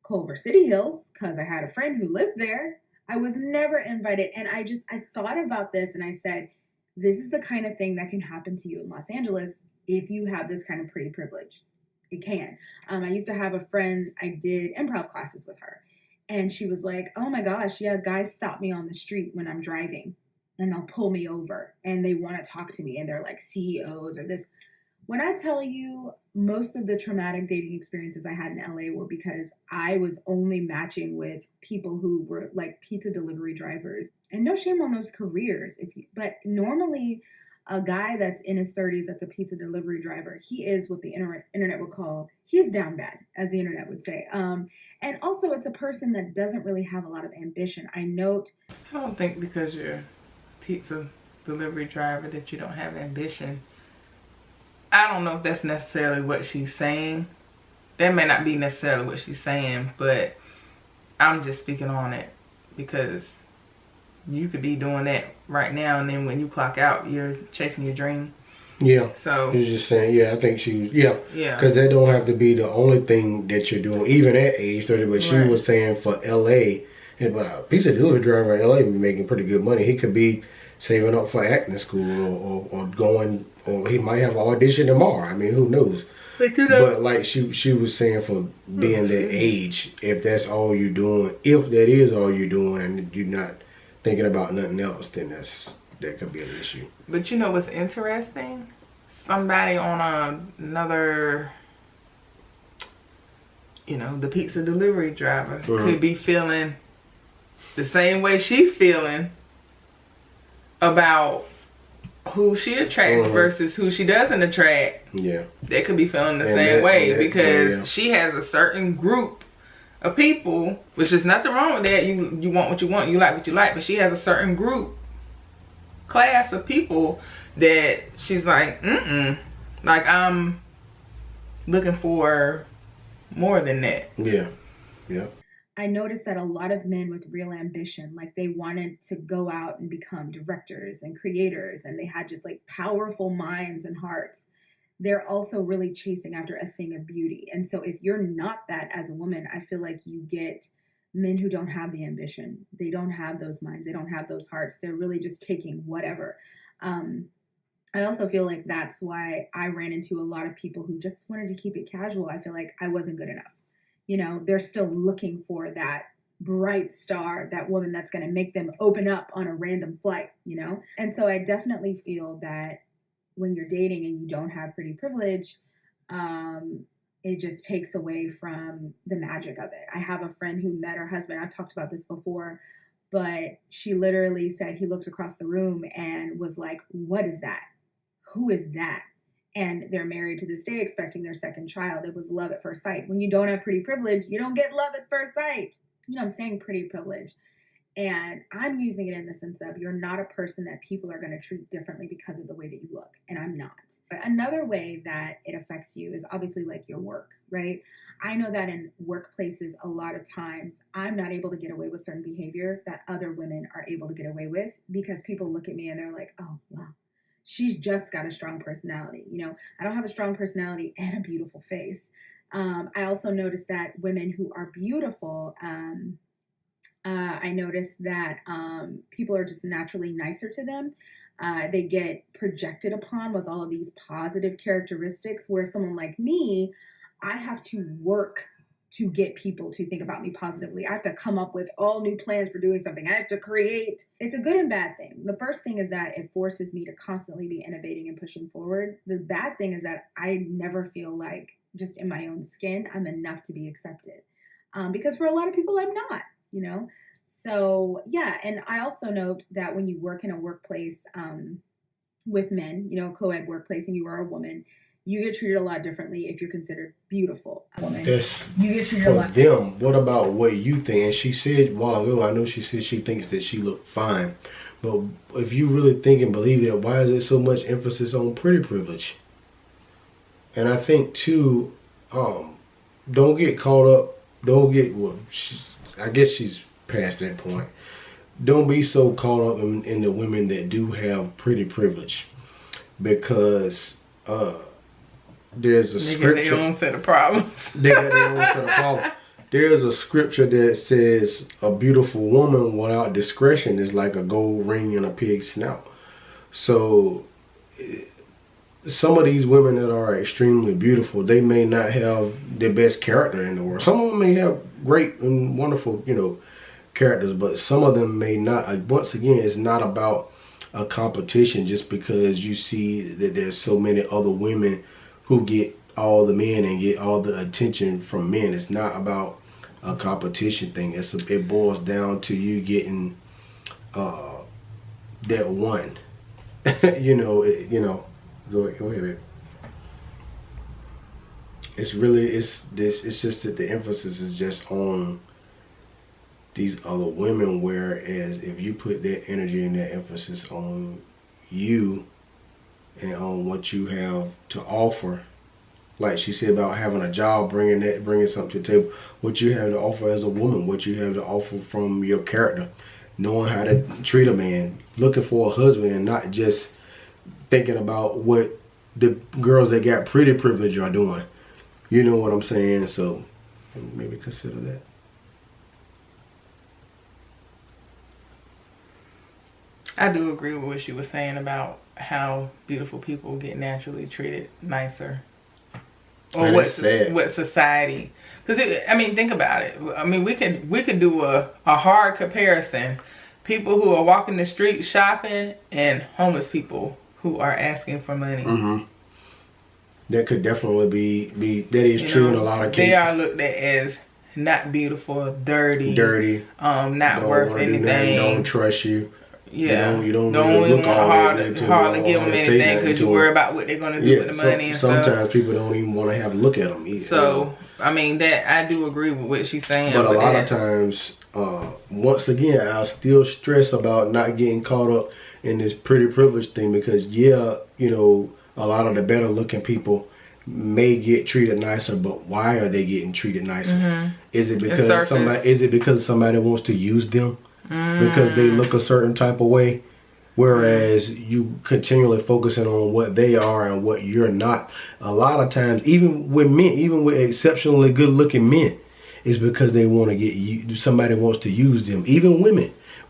[SPEAKER 3] Culver City Hills because I had a friend who lived there. I was never invited. And I thought about this and I said, this is the kind of thing that can happen to you in Los Angeles if you have this kind of pretty privilege. It can. I used to have a friend, I did improv classes with her. And she was like, oh my gosh, yeah, guys stop me on the street when I'm driving and they'll pull me over and they want to talk to me and they're like CEOs or this. When I tell you most of the traumatic dating experiences I had in LA were because I was only matching with people who were like pizza delivery drivers. And no shame on those careers. But normally a guy that's in his 30s that's a pizza delivery driver, he is what the internet would call, he is down bad, as the internet would say. And also it's a person that doesn't really have a lot of ambition. I don't
[SPEAKER 1] think because you're a pizza delivery driver that you don't have ambition. I don't know if that's necessarily what she's saying. That may not be necessarily what she's saying, but I'm just speaking on it because you could be doing that right now and then when you clock out, you're chasing your dream.
[SPEAKER 2] Yeah.
[SPEAKER 1] So
[SPEAKER 2] you're just saying, yeah, I think yeah. Because that don't have to be the only thing that you're doing, even at age 30. But she was saying for LA, but a pizza delivery driver in LA be making pretty good money. He could be saving up for acting school or going, or he might have an audition tomorrow. I mean, who knows? But like she was saying, for being that age, if that's all you're doing, if that is all you're doing, and you're not thinking about nothing else, then that could be an issue.
[SPEAKER 1] But you know what's interesting? Somebody on another, the pizza delivery driver could be feeling the same way she's feeling about who she attracts versus who she doesn't attract.
[SPEAKER 2] Yeah.
[SPEAKER 1] They could be feeling the same way because she has a certain group of people, which is nothing wrong with that. You want what you want, you like what you like, but she has a certain class of people that she's like, like I'm looking for more than that.
[SPEAKER 2] Yeah.
[SPEAKER 3] I noticed that a lot of men with real ambition, like they wanted to go out and become directors and creators, and they had just like powerful minds and hearts. They're also really chasing after a thing of beauty. And so if you're not that as a woman, I feel like you get men who don't have the ambition. They don't have those minds. They don't have those hearts. They're really just taking whatever. I also feel like that's why I ran into a lot of people who just wanted to keep it casual. I feel like I wasn't good enough. They're still looking for that bright star, that woman that's going to make them open up on a random flight, And so I definitely feel that when you're dating and you don't have pretty privilege, it just takes away from the magic of it. I have a friend who met her husband. I've talked about this before, but she literally said he looked across the room and was like, what is that? Who is that? And they're married to this day, expecting their second child. It was love at first sight. When you don't have pretty privilege, you don't get love at first sight. I'm saying pretty privilege. And I'm using it in the sense of you're not a person that people are going to treat differently because of the way that you look. And I'm not. But another way that it affects you is obviously like your work, right? I know that in workplaces, a lot of times I'm not able to get away with certain behavior that other women are able to get away with because people look at me and they're like, oh, wow. She's just got a strong personality. I don't have a strong personality and a beautiful face. I also noticed that women who are beautiful, I noticed that people are just naturally nicer to them. They get projected upon with all of these positive characteristics, where someone like me, I have to work to get people to think about me positively. I have to come up with all new plans for doing something. I have to create. It's a good and bad thing. The first thing is that it forces me to constantly be innovating and pushing forward. The bad thing is that I never feel like just in my own skin, I'm enough to be accepted. Because for a lot of people, I'm not, So yeah, and I also note that when you work in a workplace with men, co-ed workplace, and you are a woman, you get treated a lot differently if you're considered beautiful. You get treated a lot
[SPEAKER 2] them. What about what you think? And she said a while ago, I know she said she thinks that she looked fine. But if you really think and believe that, why is there so much emphasis on pretty privilege? And I think too, don't get caught up. I guess she's past that point. don't be so caught up in the women that do have pretty privilege, because there's a
[SPEAKER 1] They
[SPEAKER 2] scripture.
[SPEAKER 1] got their own set of problems.
[SPEAKER 2] They got their own set of problems. There's a scripture that says a beautiful woman without discretion is like a gold ring in a pig's snout. So some of these women that are extremely beautiful, they may not have the best character in the world. Some of them may have great and wonderful, characters, but some of them may not. Once again, it's not about a competition just because you see that there's so many other women who get all the men and get all the attention from men. It's not about a competition thing. It boils down to you getting that one. Go ahead, baby. It's just that the emphasis is just on these other women, whereas if you put that energy and that emphasis on you and on what you have to offer, like she said about having a job, bringing something to the table, what you have to offer as a woman, what you have to offer from your character, knowing how to treat a man, looking for a husband, and not just thinking about what the girls that got pretty privilege are doing. You know what I'm saying? So maybe consider that.
[SPEAKER 1] I do agree with what she was saying about how beautiful people get naturally treated nicer. Or what society, because think about it. We could do a hard comparison. People who are walking the street shopping and homeless people who are asking for money.
[SPEAKER 2] Mm-hmm. That could definitely be that is true in a lot of cases.
[SPEAKER 1] They are looked at as not beautiful, dirty, not worth anything.
[SPEAKER 2] Don't trust you.
[SPEAKER 1] Yeah,
[SPEAKER 2] you don't
[SPEAKER 1] really
[SPEAKER 2] look
[SPEAKER 1] hardly give them anything because you worry about what they're going to do with the money and stuff.
[SPEAKER 2] Sometimes people don't even want to have a look at them either.
[SPEAKER 1] So, that I do agree with what she's saying.
[SPEAKER 2] But a lot of times, once again, I'll still stress about not getting caught up in this pretty privilege thing, because a lot of the better looking people may get treated nicer, but why are they getting treated nicer? Mm-hmm. Is it because somebody wants to use them? Because they look a certain type of way, whereas you continually focusing on what they are and what you're not. A lot of times, even with exceptionally good looking men, it's because they want to get somebody wants to use them. Even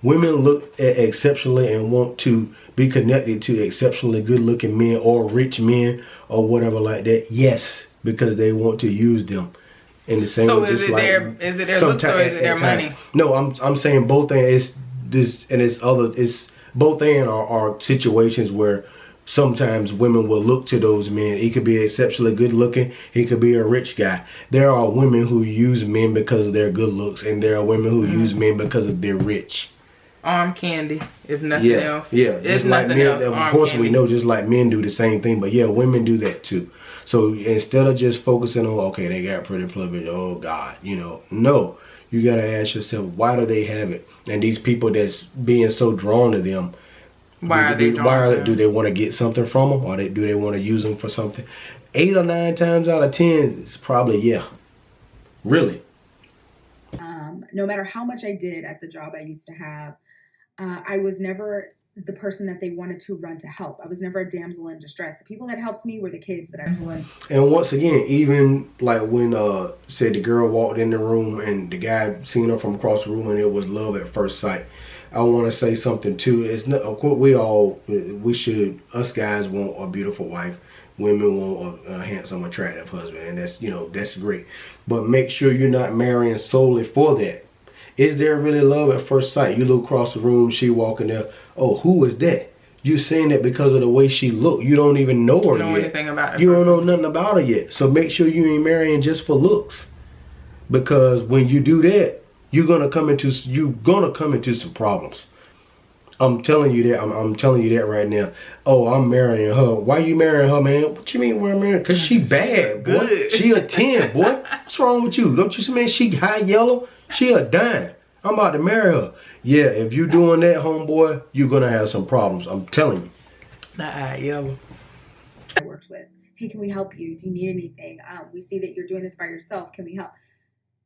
[SPEAKER 2] women look at exceptionally and want to be connected to exceptionally good looking men or rich men or whatever like that. Yes, because they want to use them. In the same
[SPEAKER 1] so
[SPEAKER 2] way,
[SPEAKER 1] is it their looks or is it their money?
[SPEAKER 2] No, I'm saying both ends. It's both ends are situations where sometimes women will look to those men. He could be exceptionally good looking. He could be a rich guy. There are women who use men because of their good looks, and there are women who use men because of their rich.
[SPEAKER 1] Arm candy, if nothing else.
[SPEAKER 2] Yeah, just like men. Of course, we know just like men do the same thing, but yeah, women do that too. So instead of just focusing on, okay, they got pretty privilege, oh God, no. You got to ask yourself, why do they have it? And these people that's being so drawn to them, do they want to get something from them? Or do they want to use them for something? 8 or 9 times out of 10, it's probably, yeah. Really.
[SPEAKER 3] No matter how much I did at the job I used to have, I was never the person that they wanted to run to help. I was never a damsel in distress. The people that helped me were the kids that I was with.
[SPEAKER 2] And once again, even like when said the girl walked in the room and the guy seen her from across the room and it was love at first sight. I want to say something too. It's not, of course, us guys want a beautiful wife. Women want a handsome, attractive husband, and that's great. But make sure you're not marrying solely for that. Is there really love at first sight? You look across the room, she walking there. Oh, who is that? You saying that because of the way she look. You don't even know her yet.
[SPEAKER 1] Anything about her.
[SPEAKER 2] You don't know nothing about her yet. So make sure you ain't marrying just for looks. Because when you do that, you're gonna come into some problems. I'm telling you that. I'm telling you that right now. Oh, I'm marrying her. Why you marrying her, man? What you mean we're marrying her? Because she bad, boy.
[SPEAKER 1] Good.
[SPEAKER 2] She a 10, boy. What's wrong with you? Don't you see, man? She high yellow. She a dime. I'm about to marry her. Yeah, if you doing that, homeboy, you're going to have some problems. I'm telling you.
[SPEAKER 1] Not high yellow.
[SPEAKER 3] I worked with. Hey, can we help you? Do you need anything? We see that you're doing this by yourself. Can we help?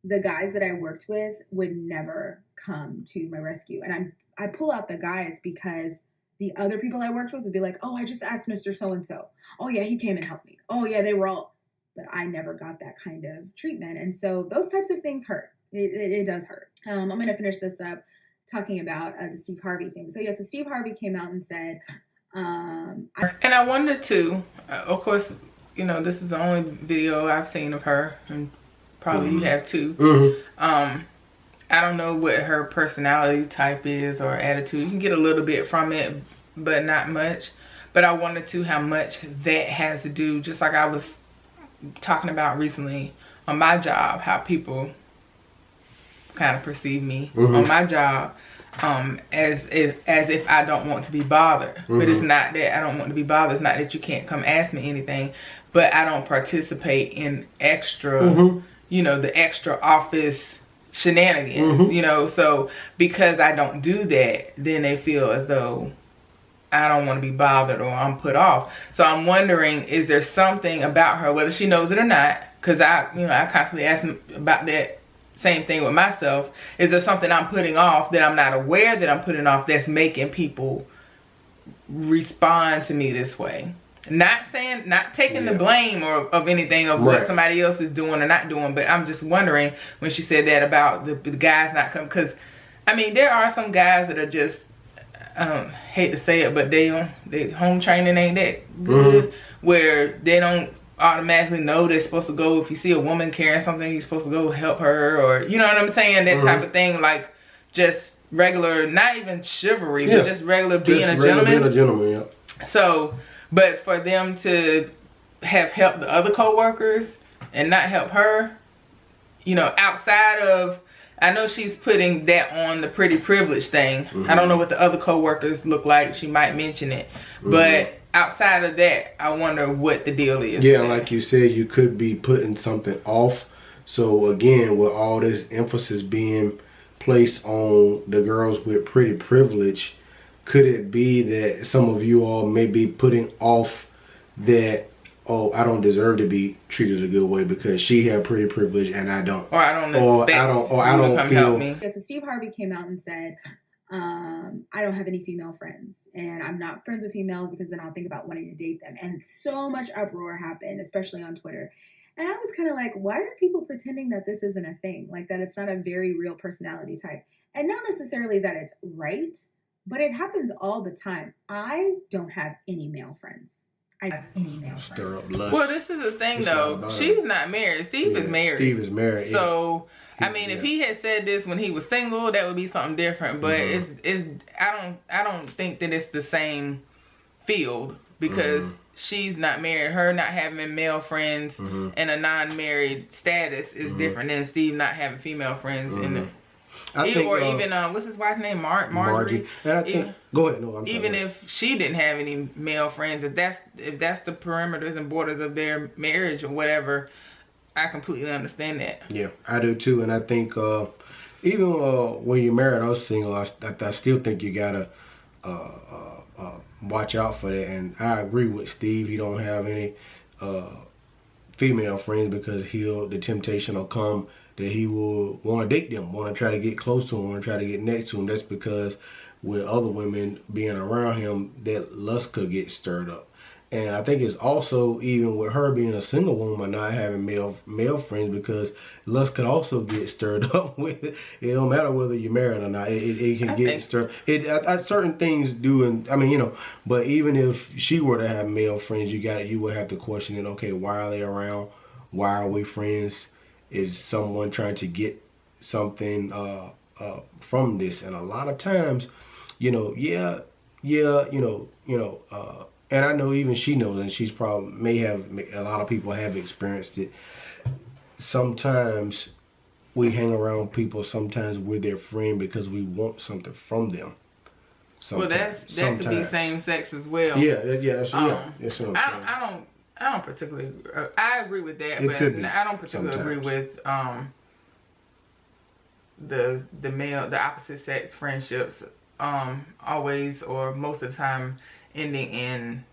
[SPEAKER 3] The guys that I worked with would never come to my rescue. And I pull out the guys because the other people I worked with would be like, oh, I just asked Mr. So-and-so. Oh yeah, he came and helped me. Oh yeah, they were all, but I never got that kind of treatment. And so those types of things hurt. It does hurt. I'm going to finish this up talking about the Steve Harvey thing. So yeah, so Steve Harvey came out and said,
[SPEAKER 1] and I wondered too, of course, you know, this is the only video I've seen of her, and probably you have too. I don't know what her personality type is or attitude. You can get a little bit from it, but not much. But I wondered too how much that has to do, just like I was talking about recently on my job, how people kind of perceive me on my job as if I don't want to be bothered. But it's not that I don't want to be bothered. It's not that you can't come ask me anything, but I don't participate in extra, you know, the extra office shenanigans, you know. So because I don't do that, then they feel as though I don't want to be bothered or I'm put off. So I'm wondering, is there something about her, whether she knows it or not, because I constantly ask about that same thing with myself. Is there something I'm putting off that I'm not aware that I'm putting off that's making people respond to me this way? Not saying, not taking the blame or of anything of what somebody else is doing or not doing, but I'm just wondering when she said that about the guys not coming, because I mean there are some guys that are just, hate to say it, but they home training ain't that good, where they don't automatically know they're supposed to go. If you see a woman carrying something, you're supposed to go help her, or you know what I'm saying, that type of thing. Like just regular, not even chivalry, but just regular being a gentleman. So, but for them to have helped the other co-workers and not help her, you know, outside of, I know she's putting that on the pretty privilege thing. I don't know what the other co-workers look like. She might mention it. But outside of that, I wonder what the deal is.
[SPEAKER 2] Yeah, like you said, you could be putting something off. So again, with all this emphasis being placed on the girls with pretty privilege, could it be that some of you all may be putting off that, oh, I don't deserve to be treated a good way because she had pretty privilege and I don't.
[SPEAKER 1] Or I don't expect
[SPEAKER 2] I don't feel.
[SPEAKER 3] Yeah, so Steve Harvey came out and said, I don't have any female friends, and I'm not friends with females because then I'll think about wanting to date them. And so much uproar happened, especially on Twitter. And I was kind of like, why are people pretending that this isn't a thing? Like that it's not a very real personality type. And not necessarily that it's right, but it happens all the time. I don't have any male friends. I have any male friends.
[SPEAKER 1] Well, this is the thing though. She's not married. Steve is married.
[SPEAKER 2] Steve is married.
[SPEAKER 1] So, I mean, if he had said this when he was single, that would be something different. But I don't think that it's the same field because she's not married. Her not having male friends and a non-married status is different than Steve not having female friends in the. Even what's his wife's name? Marjorie.
[SPEAKER 2] And I think, go ahead. No, I'm
[SPEAKER 1] even if she didn't have any male friends, if that's the perimeters and borders of their marriage or whatever, I completely understand that.
[SPEAKER 2] Yeah, I do too. And I think even when you're married or single, I still think you gotta watch out for that. And I agree with Steve. He don't have any female friends because the temptation will come that he will want to date them, want to try to get close to him, want to try to get next to him. That's because with other women being around him, that lust could get stirred up. And I think it's also, even with her being a single woman, not having male friends, because lust could also get stirred up with it. It don't matter whether you're married or not. It can get stirred. Certain things do, and I mean, you know. But even if she were to have male friends, you would have to question it. Okay, why are they around? Why are we friends? Is someone trying to get something from this? And a lot of times, you know, and I know even she knows, and she's probably a lot of people have experienced it. Sometimes we hang around people, sometimes we're their friend because we want something from them.
[SPEAKER 1] Well, that could be same sex as well.
[SPEAKER 2] Yeah, that's what I'm saying.
[SPEAKER 1] I don't particularly. I agree with that, but I don't particularly agree with the opposite sex friendships. Always or most of the time ending in,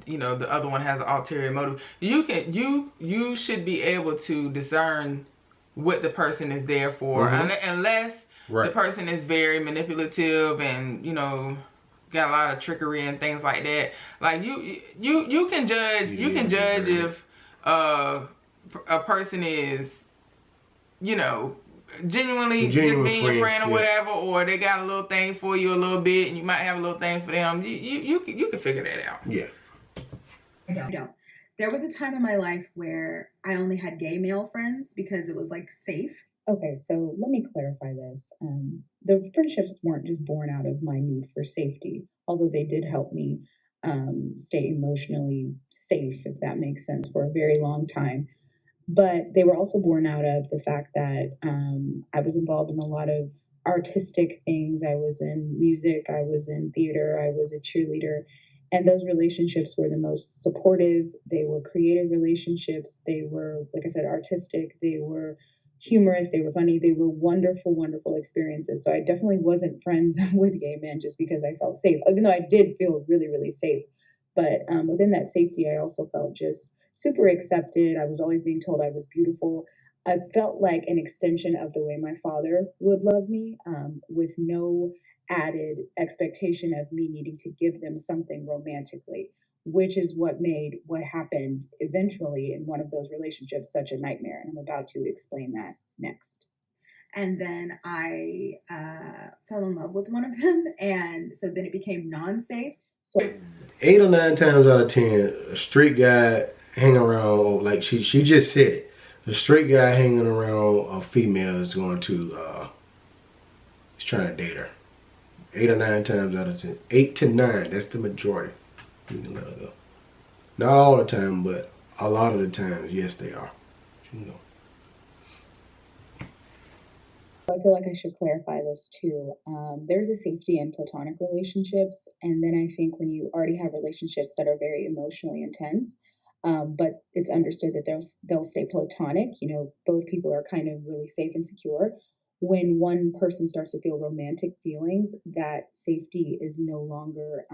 [SPEAKER 1] you know, the other one has an ulterior motive. You should be able to discern what the person is there for, unless the person is very manipulative and, you know, got a lot of trickery and things like that. Like you can judge if a person is, you know, genuinely just being your friend or whatever, or they got a little thing for you a little bit and you might have a little thing for them. You can figure that out.
[SPEAKER 2] Yeah.
[SPEAKER 3] I don't. There was a time in my life where I only had gay male friends because it was like safe.
[SPEAKER 5] Okay, so let me clarify this. The friendships weren't just born out of my need for safety, although they did help me stay emotionally safe, if that makes sense, for a very long time. But they were also born out of the fact that I was involved in a lot of artistic things. I was in music, I was in theater, I was a cheerleader. And those relationships were the most supportive. They were creative relationships. They were, like I said, artistic. They were humorous. They were funny. They were wonderful, wonderful experiences. So I definitely wasn't friends with gay men just because I felt safe, even though I did feel really, really safe. But within that safety, I also felt just super accepted. I was always being told I was beautiful. I felt like an extension of the way my father would love me, with no added expectation of me needing to give them something romantically, which is what made what happened eventually in one of those relationships such a nightmare. And I'm about to explain that next.
[SPEAKER 3] And then I fell in love with one of them, and so then it became non-safe.
[SPEAKER 2] So 8 or 9 times out of 10, a straight guy hang around, like she just said it, a straight guy hanging around a female is going to he's trying to date her. 8 or 9 times out of 10. 8 to 9, that's the majority. You can let her go. Not all the time, but a lot of the times, yes, they are. You know.
[SPEAKER 5] I feel like I should clarify this too. There's a safety in platonic relationships, and then I think when you already have relationships that are very emotionally intense, but it's understood that they'll stay platonic. You know, both people are kind of really safe and secure. When one person starts to feel romantic feelings, that safety is no longer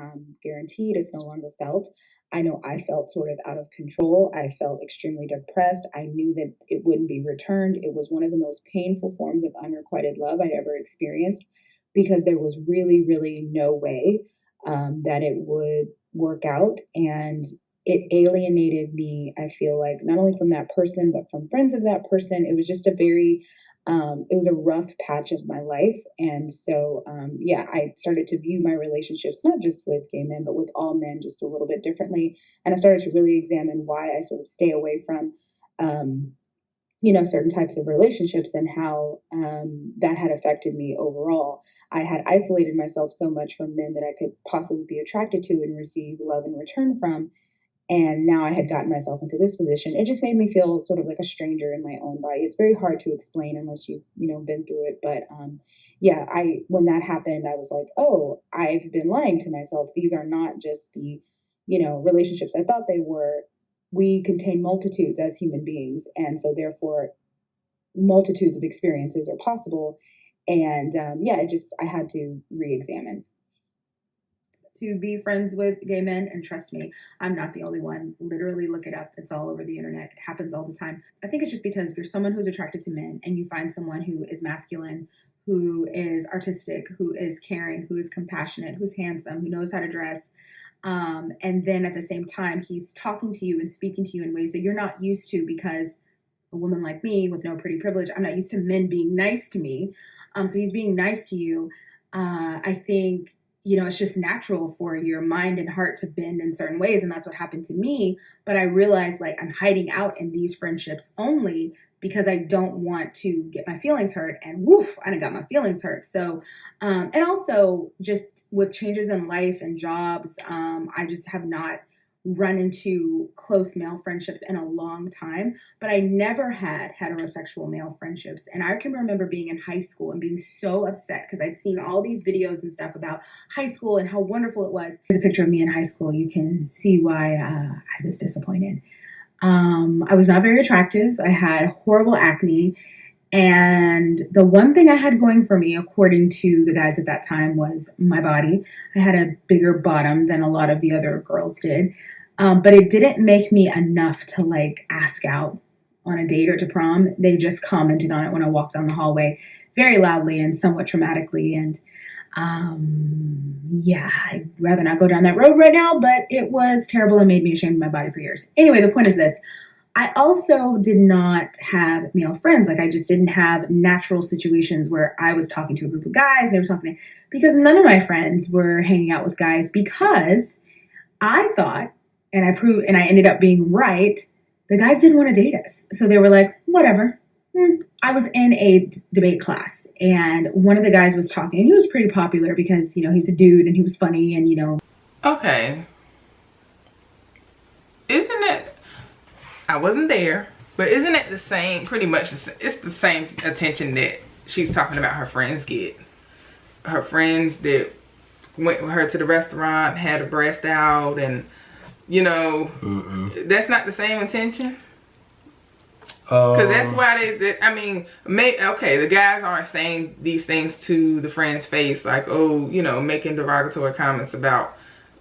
[SPEAKER 5] guaranteed. It's no longer felt. I know I felt sort of out of control. I felt extremely depressed. I knew that it wouldn't be returned. It was one of the most painful forms of unrequited love I'd ever experienced, because there was really, really no way that it would work out. And it alienated me, I feel like, not only from that person, but from friends of that person. It was just a very it was a rough patch of my life. And so, I started to view my relationships, not just with gay men, but with all men, just a little bit differently. And I started to really examine why I sort of stay away from, certain types of relationships, and how that had affected me overall. I had isolated myself so much from men that I could possibly be attracted to and receive love in return from. And now I had gotten myself into this position. It just made me feel sort of like a stranger in my own body. It's very hard to explain unless you've, been through it. But when that happened, I was like, oh, I've been lying to myself. These are not just the, relationships I thought they were. We contain multitudes as human beings. And so therefore, multitudes of experiences are possible. And I had to re-examine.
[SPEAKER 3] To be friends with gay men, and trust me, I'm not the only one. Literally look it up. It's all over the internet. It happens all the time. I think it's just because if you're someone who's attracted to men and you find someone who is masculine, who is artistic, who is caring, who is compassionate, who's handsome, who knows how to dress, and then at the same time he's talking to you and speaking to you in ways that you're not used to, because a woman like me with no pretty privilege, I'm not used to men being nice to me. So he's being nice to you. I think it's just natural for your mind and heart to bend in certain ways. And that's what happened to me. But I realized, like, I'm hiding out in these friendships only because I don't want to get my feelings hurt. And woof, I done got my feelings hurt. So, and also just with changes in life and jobs, I just have not run into close male friendships in a long time, but I never had heterosexual male friendships. And I can remember being in high school and being so upset because I'd seen all these videos and stuff about high school and how wonderful it was. There's a picture of me in high school. You can see why I was disappointed. I was not very attractive. I had horrible acne. And the one thing I had going for me, according to the guys at that time, was my body. I had a bigger bottom than a lot of the other girls did. But it didn't make me enough to like ask out on a date or to prom. They just commented on it when I walked down the hallway. very loudly and somewhat traumatically. And yeah, I'd rather not go down that road right now, but it was terrible and made me ashamed of my body for years. Anyway, the point is this. I also did not have male friends. Like, I just didn't have natural situations where I was talking to a group of guys, they were talking to, because none of my friends were hanging out with guys, because I thought, and I ended up being right, the guys didn't want to date us. So they were like, whatever. I was in a debate class, and one of the guys was talking, and he was pretty popular because, you know, he's a dude and he was funny, and, you know.
[SPEAKER 1] Okay. Isn't it, I wasn't there, but isn't it the same, pretty much, it's the same attention that she's talking about her friends get? Her friends that went with her to the restaurant, had a breast out, and, you know, that's not the same attention? Because that's why I mean, okay, the guys aren't saying these things to the friend's face, like, oh, you know, making derogatory comments about,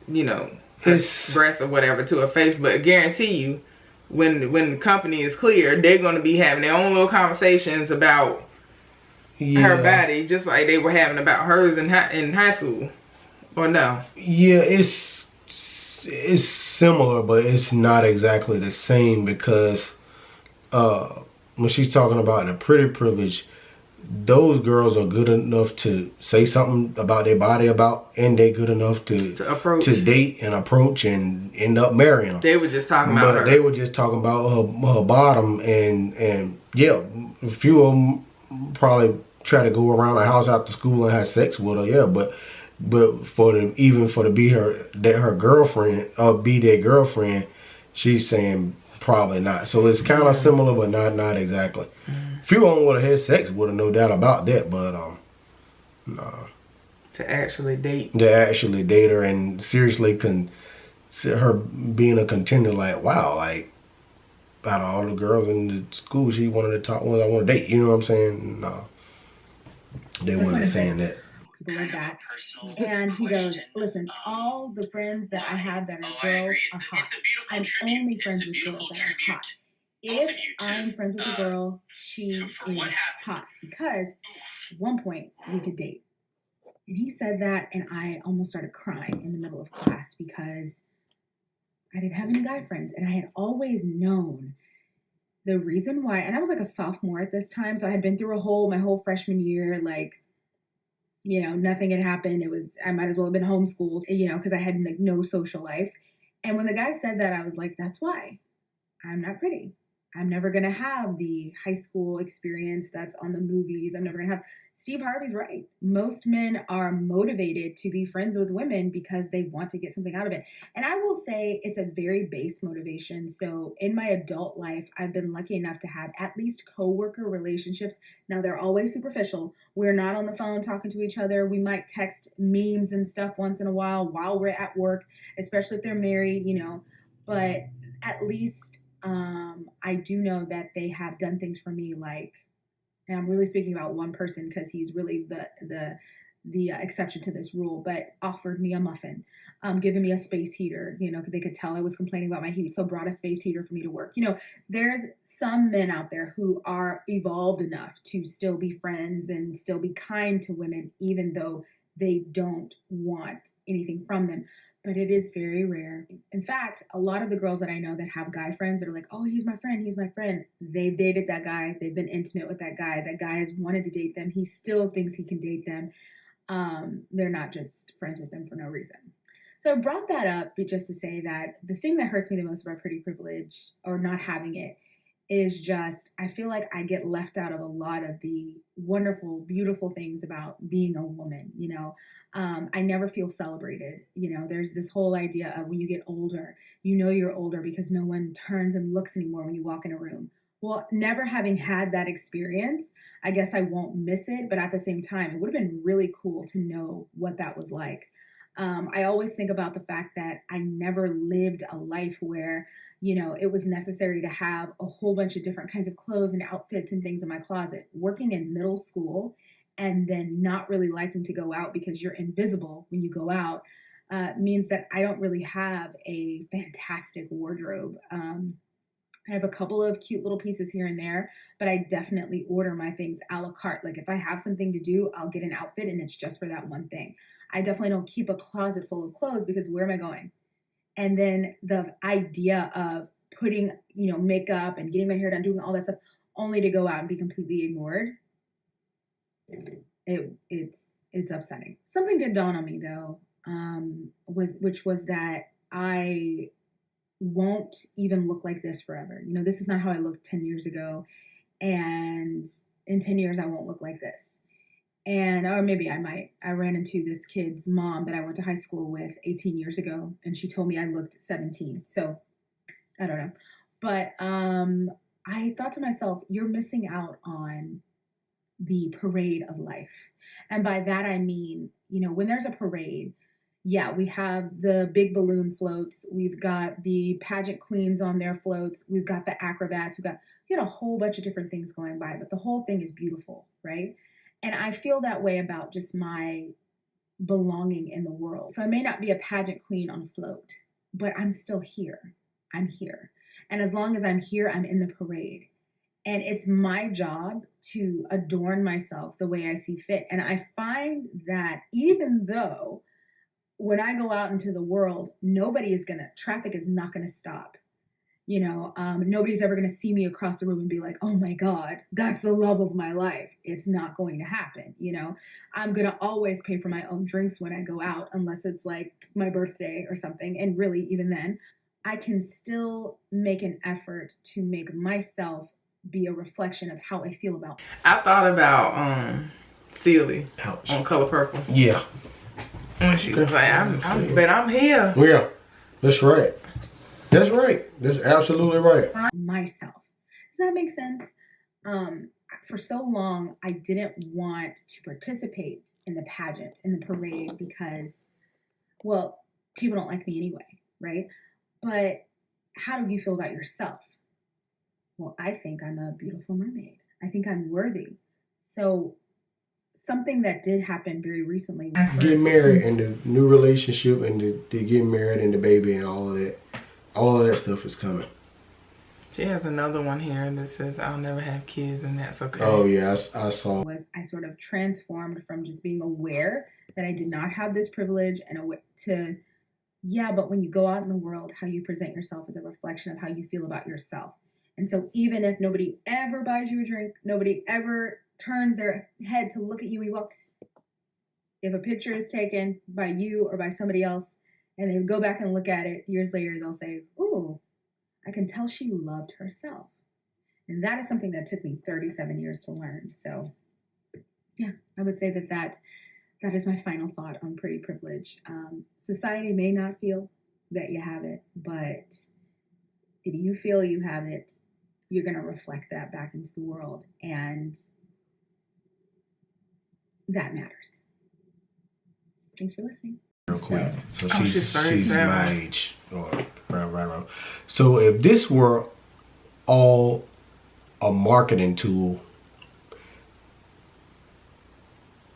[SPEAKER 1] you know, her breasts or whatever to her face, but I guarantee you, when the company is clear, they're going to be having their own little conversations about her body, just like they were having about hers in high school, or no?
[SPEAKER 2] Yeah, it's similar, but it's not exactly the same, because when she's talking about the pretty privilege, those girls are good enough to say something about their body and they're good enough to date and approach and end up marrying them.
[SPEAKER 1] They were just talking about her.
[SPEAKER 2] They were just talking about her bottom, and yeah, a few of them probably try to go around the house after school and have sex with her, yeah, but for to be her girlfriend or be their girlfriend, she's saying probably not. So it's kind of similar, but not exactly. Few of them would have had sex with her, no doubt about that, but no.
[SPEAKER 1] To actually date
[SPEAKER 2] her and seriously her being a contender, like, wow, like, out of all the girls in the school, she one of the top ones I want to date. You know what I'm saying? No, they weren't saying that.
[SPEAKER 3] People like that. And he goes, listen, all the friends that I have that are girls are hot. I'm only friends with girls that are hot. If I'm friends with a girl, she is hot. Because at one point we could date. And he said that, and I almost started crying in the middle of class because I didn't have any guy friends. And I had always known the reason why. And I was like a sophomore at this time, so I had been through my whole freshman year, like, you know, nothing had happened. I might as well have been homeschooled, you know, because I had like no social life. And when the guy said that, I was like, that's why I'm not pretty. I'm never going to have the high school experience that's on the movies. I'm never going to have. Steve Harvey's right. Most men are motivated to be friends with women because they want to get something out of it. And I will say it's a very base motivation. So in my adult life, I've been lucky enough to have at least coworker relationships. Now, they're always superficial. We're not on the phone talking to each other. We might text memes and stuff once in a while we're at work, especially if they're married, you know. But at least I do know that they have done things for me, like, and I'm really speaking about one person because he's really the exception to this rule, but offered me a muffin, given me a space heater, you know, because they could tell I was complaining about my heat, so brought a space heater for me to work. You know, there's some men out there who are evolved enough to still be friends and still be kind to women, even though they don't want anything from them. But it is very rare. In fact, a lot of the girls that I know that have guy friends that are like, oh, he's my friend, they've dated that guy, they've been intimate with that guy has wanted to date them, he still thinks he can date them. They're not just friends with them for no reason. So I brought that up just to say that the thing that hurts me the most about pretty privilege, or not having it, is just, I feel like I get left out of a lot of the wonderful, beautiful things about being a woman, you know. I never feel celebrated. You know, there's this whole idea of when you get older, you know you're older because no one turns and looks anymore when you walk in a room. Well, never having had that experience, I guess I won't miss it. But at the same time, it would have been really cool to know what that was like. I always think about the fact that I never lived a life where, you know, it was necessary to have a whole bunch of different kinds of clothes and outfits and things in my closet. Working in middle school and then not really liking to go out because you're invisible when you go out means that I don't really have a fantastic wardrobe. I have a couple of cute little pieces here and there, but I definitely order my things a la carte. Like if I have something to do, I'll get an outfit and it's just for that one thing. I definitely don't keep a closet full of clothes because where am I going? And then the idea of putting, you know, makeup and getting my hair done, doing all that stuff, only to go out and be completely ignored. It's upsetting. Something did dawn on me though, which was that I won't even look like this forever. You know, this is not how I looked 10 years ago. And in 10 years, I won't look like this. And, or maybe I might. I ran into this kid's mom that I went to high school with 18 years ago, and she told me I looked 17. So I don't know. But I thought to myself, you're missing out on the parade of life. And by that, I mean, you know, when there's a parade, yeah, we have the big balloon floats. We've got the pageant queens on their floats. We've got the acrobats. We got a whole bunch of different things going by, but the whole thing is beautiful, right? And I feel that way about just my belonging in the world. So I may not be a pageant queen on a float, but I'm still here. I'm here. And as long as I'm here, I'm in the parade. And it's my job to adorn myself the way I see fit. And I find that even though when I go out into the world, traffic is not going to stop. You know, nobody's ever going to see me across the room and be like, oh my God, that's the love of my life. It's not going to happen. You know, I'm going to always pay for my own drinks when I go out, unless it's like my birthday or something. And really, even then, I can still make an effort to make myself be a reflection of how I feel about.
[SPEAKER 1] I thought about Celie on Color Purple.
[SPEAKER 2] Yeah.
[SPEAKER 1] When she was like, I'm here.
[SPEAKER 2] Yeah, that's right. That's right. That's absolutely right.
[SPEAKER 3] Myself. Does that make sense? For so long, I didn't want to participate in the pageant, in the parade, because, well, people don't like me anyway, right? But how do you feel about yourself? Well, I think I'm a beautiful mermaid. I think I'm worthy. So something that did happen very recently.
[SPEAKER 2] Get married and the new relationship and the getting married and the baby and all of that stuff is coming.
[SPEAKER 1] She has another one here that says, I'll never have kids and that's okay.
[SPEAKER 2] Oh yeah, I saw.
[SPEAKER 3] I sort of transformed from just being aware that I did not have this privilege to, yeah, but when you go out in the world, how you present yourself is a reflection of how you feel about yourself. And so even if nobody ever buys you a drink, nobody ever turns their head to look at you when you walk, if a picture is taken by you or by somebody else and they go back and look at it years later, they'll say, ooh, I can tell she loved herself. And that is something that took me 37 years to learn. So yeah, I would say that is my final thought on pretty privilege. Society may not feel that you have it, but if you feel you have it, you're going to reflect that back into the world. And that matters. Thanks for listening.
[SPEAKER 2] Real quick. So she's my age. Or right. So if this were all a marketing tool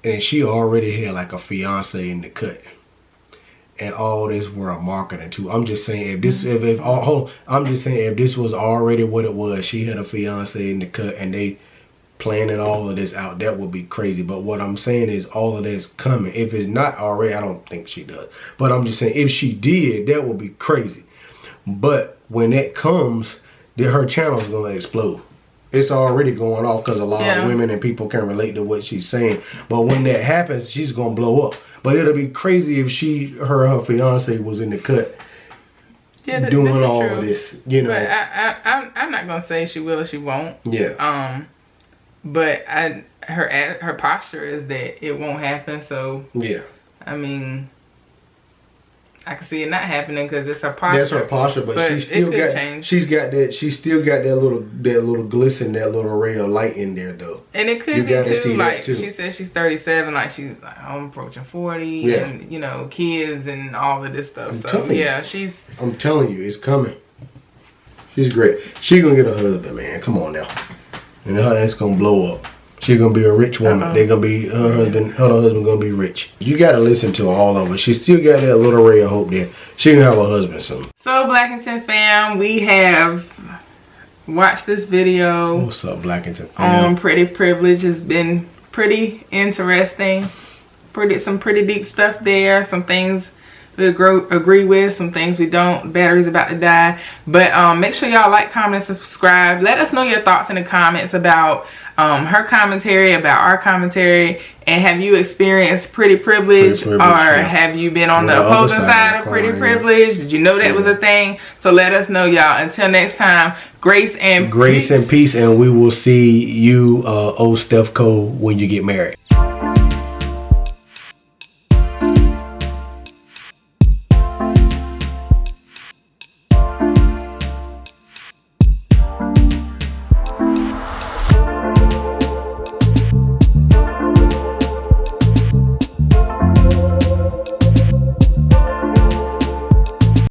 [SPEAKER 2] and she already had like a fiance in the cut and all this were a marketing tool, I'm just saying I'm just saying if this was already what it was, she had a fiance in the cut and they planning all of this out, that would be crazy. But what I'm saying is all of that's coming. If it's not already, I don't think she does, but I'm just saying if she did, that would be crazy. But when that comes, then her channel is going to explode. It's already going off because a lot of women and people can relate to what she's saying. But when that happens, she's going to blow up. But it'll be crazy if her fiance was in the cut doing all of this, you know.
[SPEAKER 1] But I'm not going to say she will or she won't.
[SPEAKER 2] Yeah.
[SPEAKER 1] But her posture is that it won't happen. So
[SPEAKER 2] yeah, I
[SPEAKER 1] mean, I can see it not happening because it's her posture.
[SPEAKER 2] That's her posture, but she still got change. She still got that little glisten, that little ray of light in there though.
[SPEAKER 1] And it could be too. Like she says, she's 37. Like she's like, I'm approaching 40, and you know, kids and all of this stuff. I'm
[SPEAKER 2] telling you, it's coming. She's great. She gonna get a husband, man. Come on now. And her ass gonna blow up. She's gonna be a rich woman. They're gonna be her husband gonna be rich. You gotta listen to all of her. She still got that little ray of hope there. She gonna have a husband soon.
[SPEAKER 1] So Blackington fam, we have watch this video.
[SPEAKER 2] What's up, Blackington Fam?
[SPEAKER 1] On pretty privilege. Has been pretty interesting. Some pretty deep stuff there. Some things we agree with, some things we don't. Battery's about to die. But make sure y'all like, comment, and subscribe. Let us know your thoughts in the comments about her commentary, about our commentary, and have you experienced pretty privilege, or have you been on the opposing side of pretty privilege? Did you know that was a thing? So let us know, y'all. Until next time, grace and peace,
[SPEAKER 2] and we will see you, old Stephco, when you get married.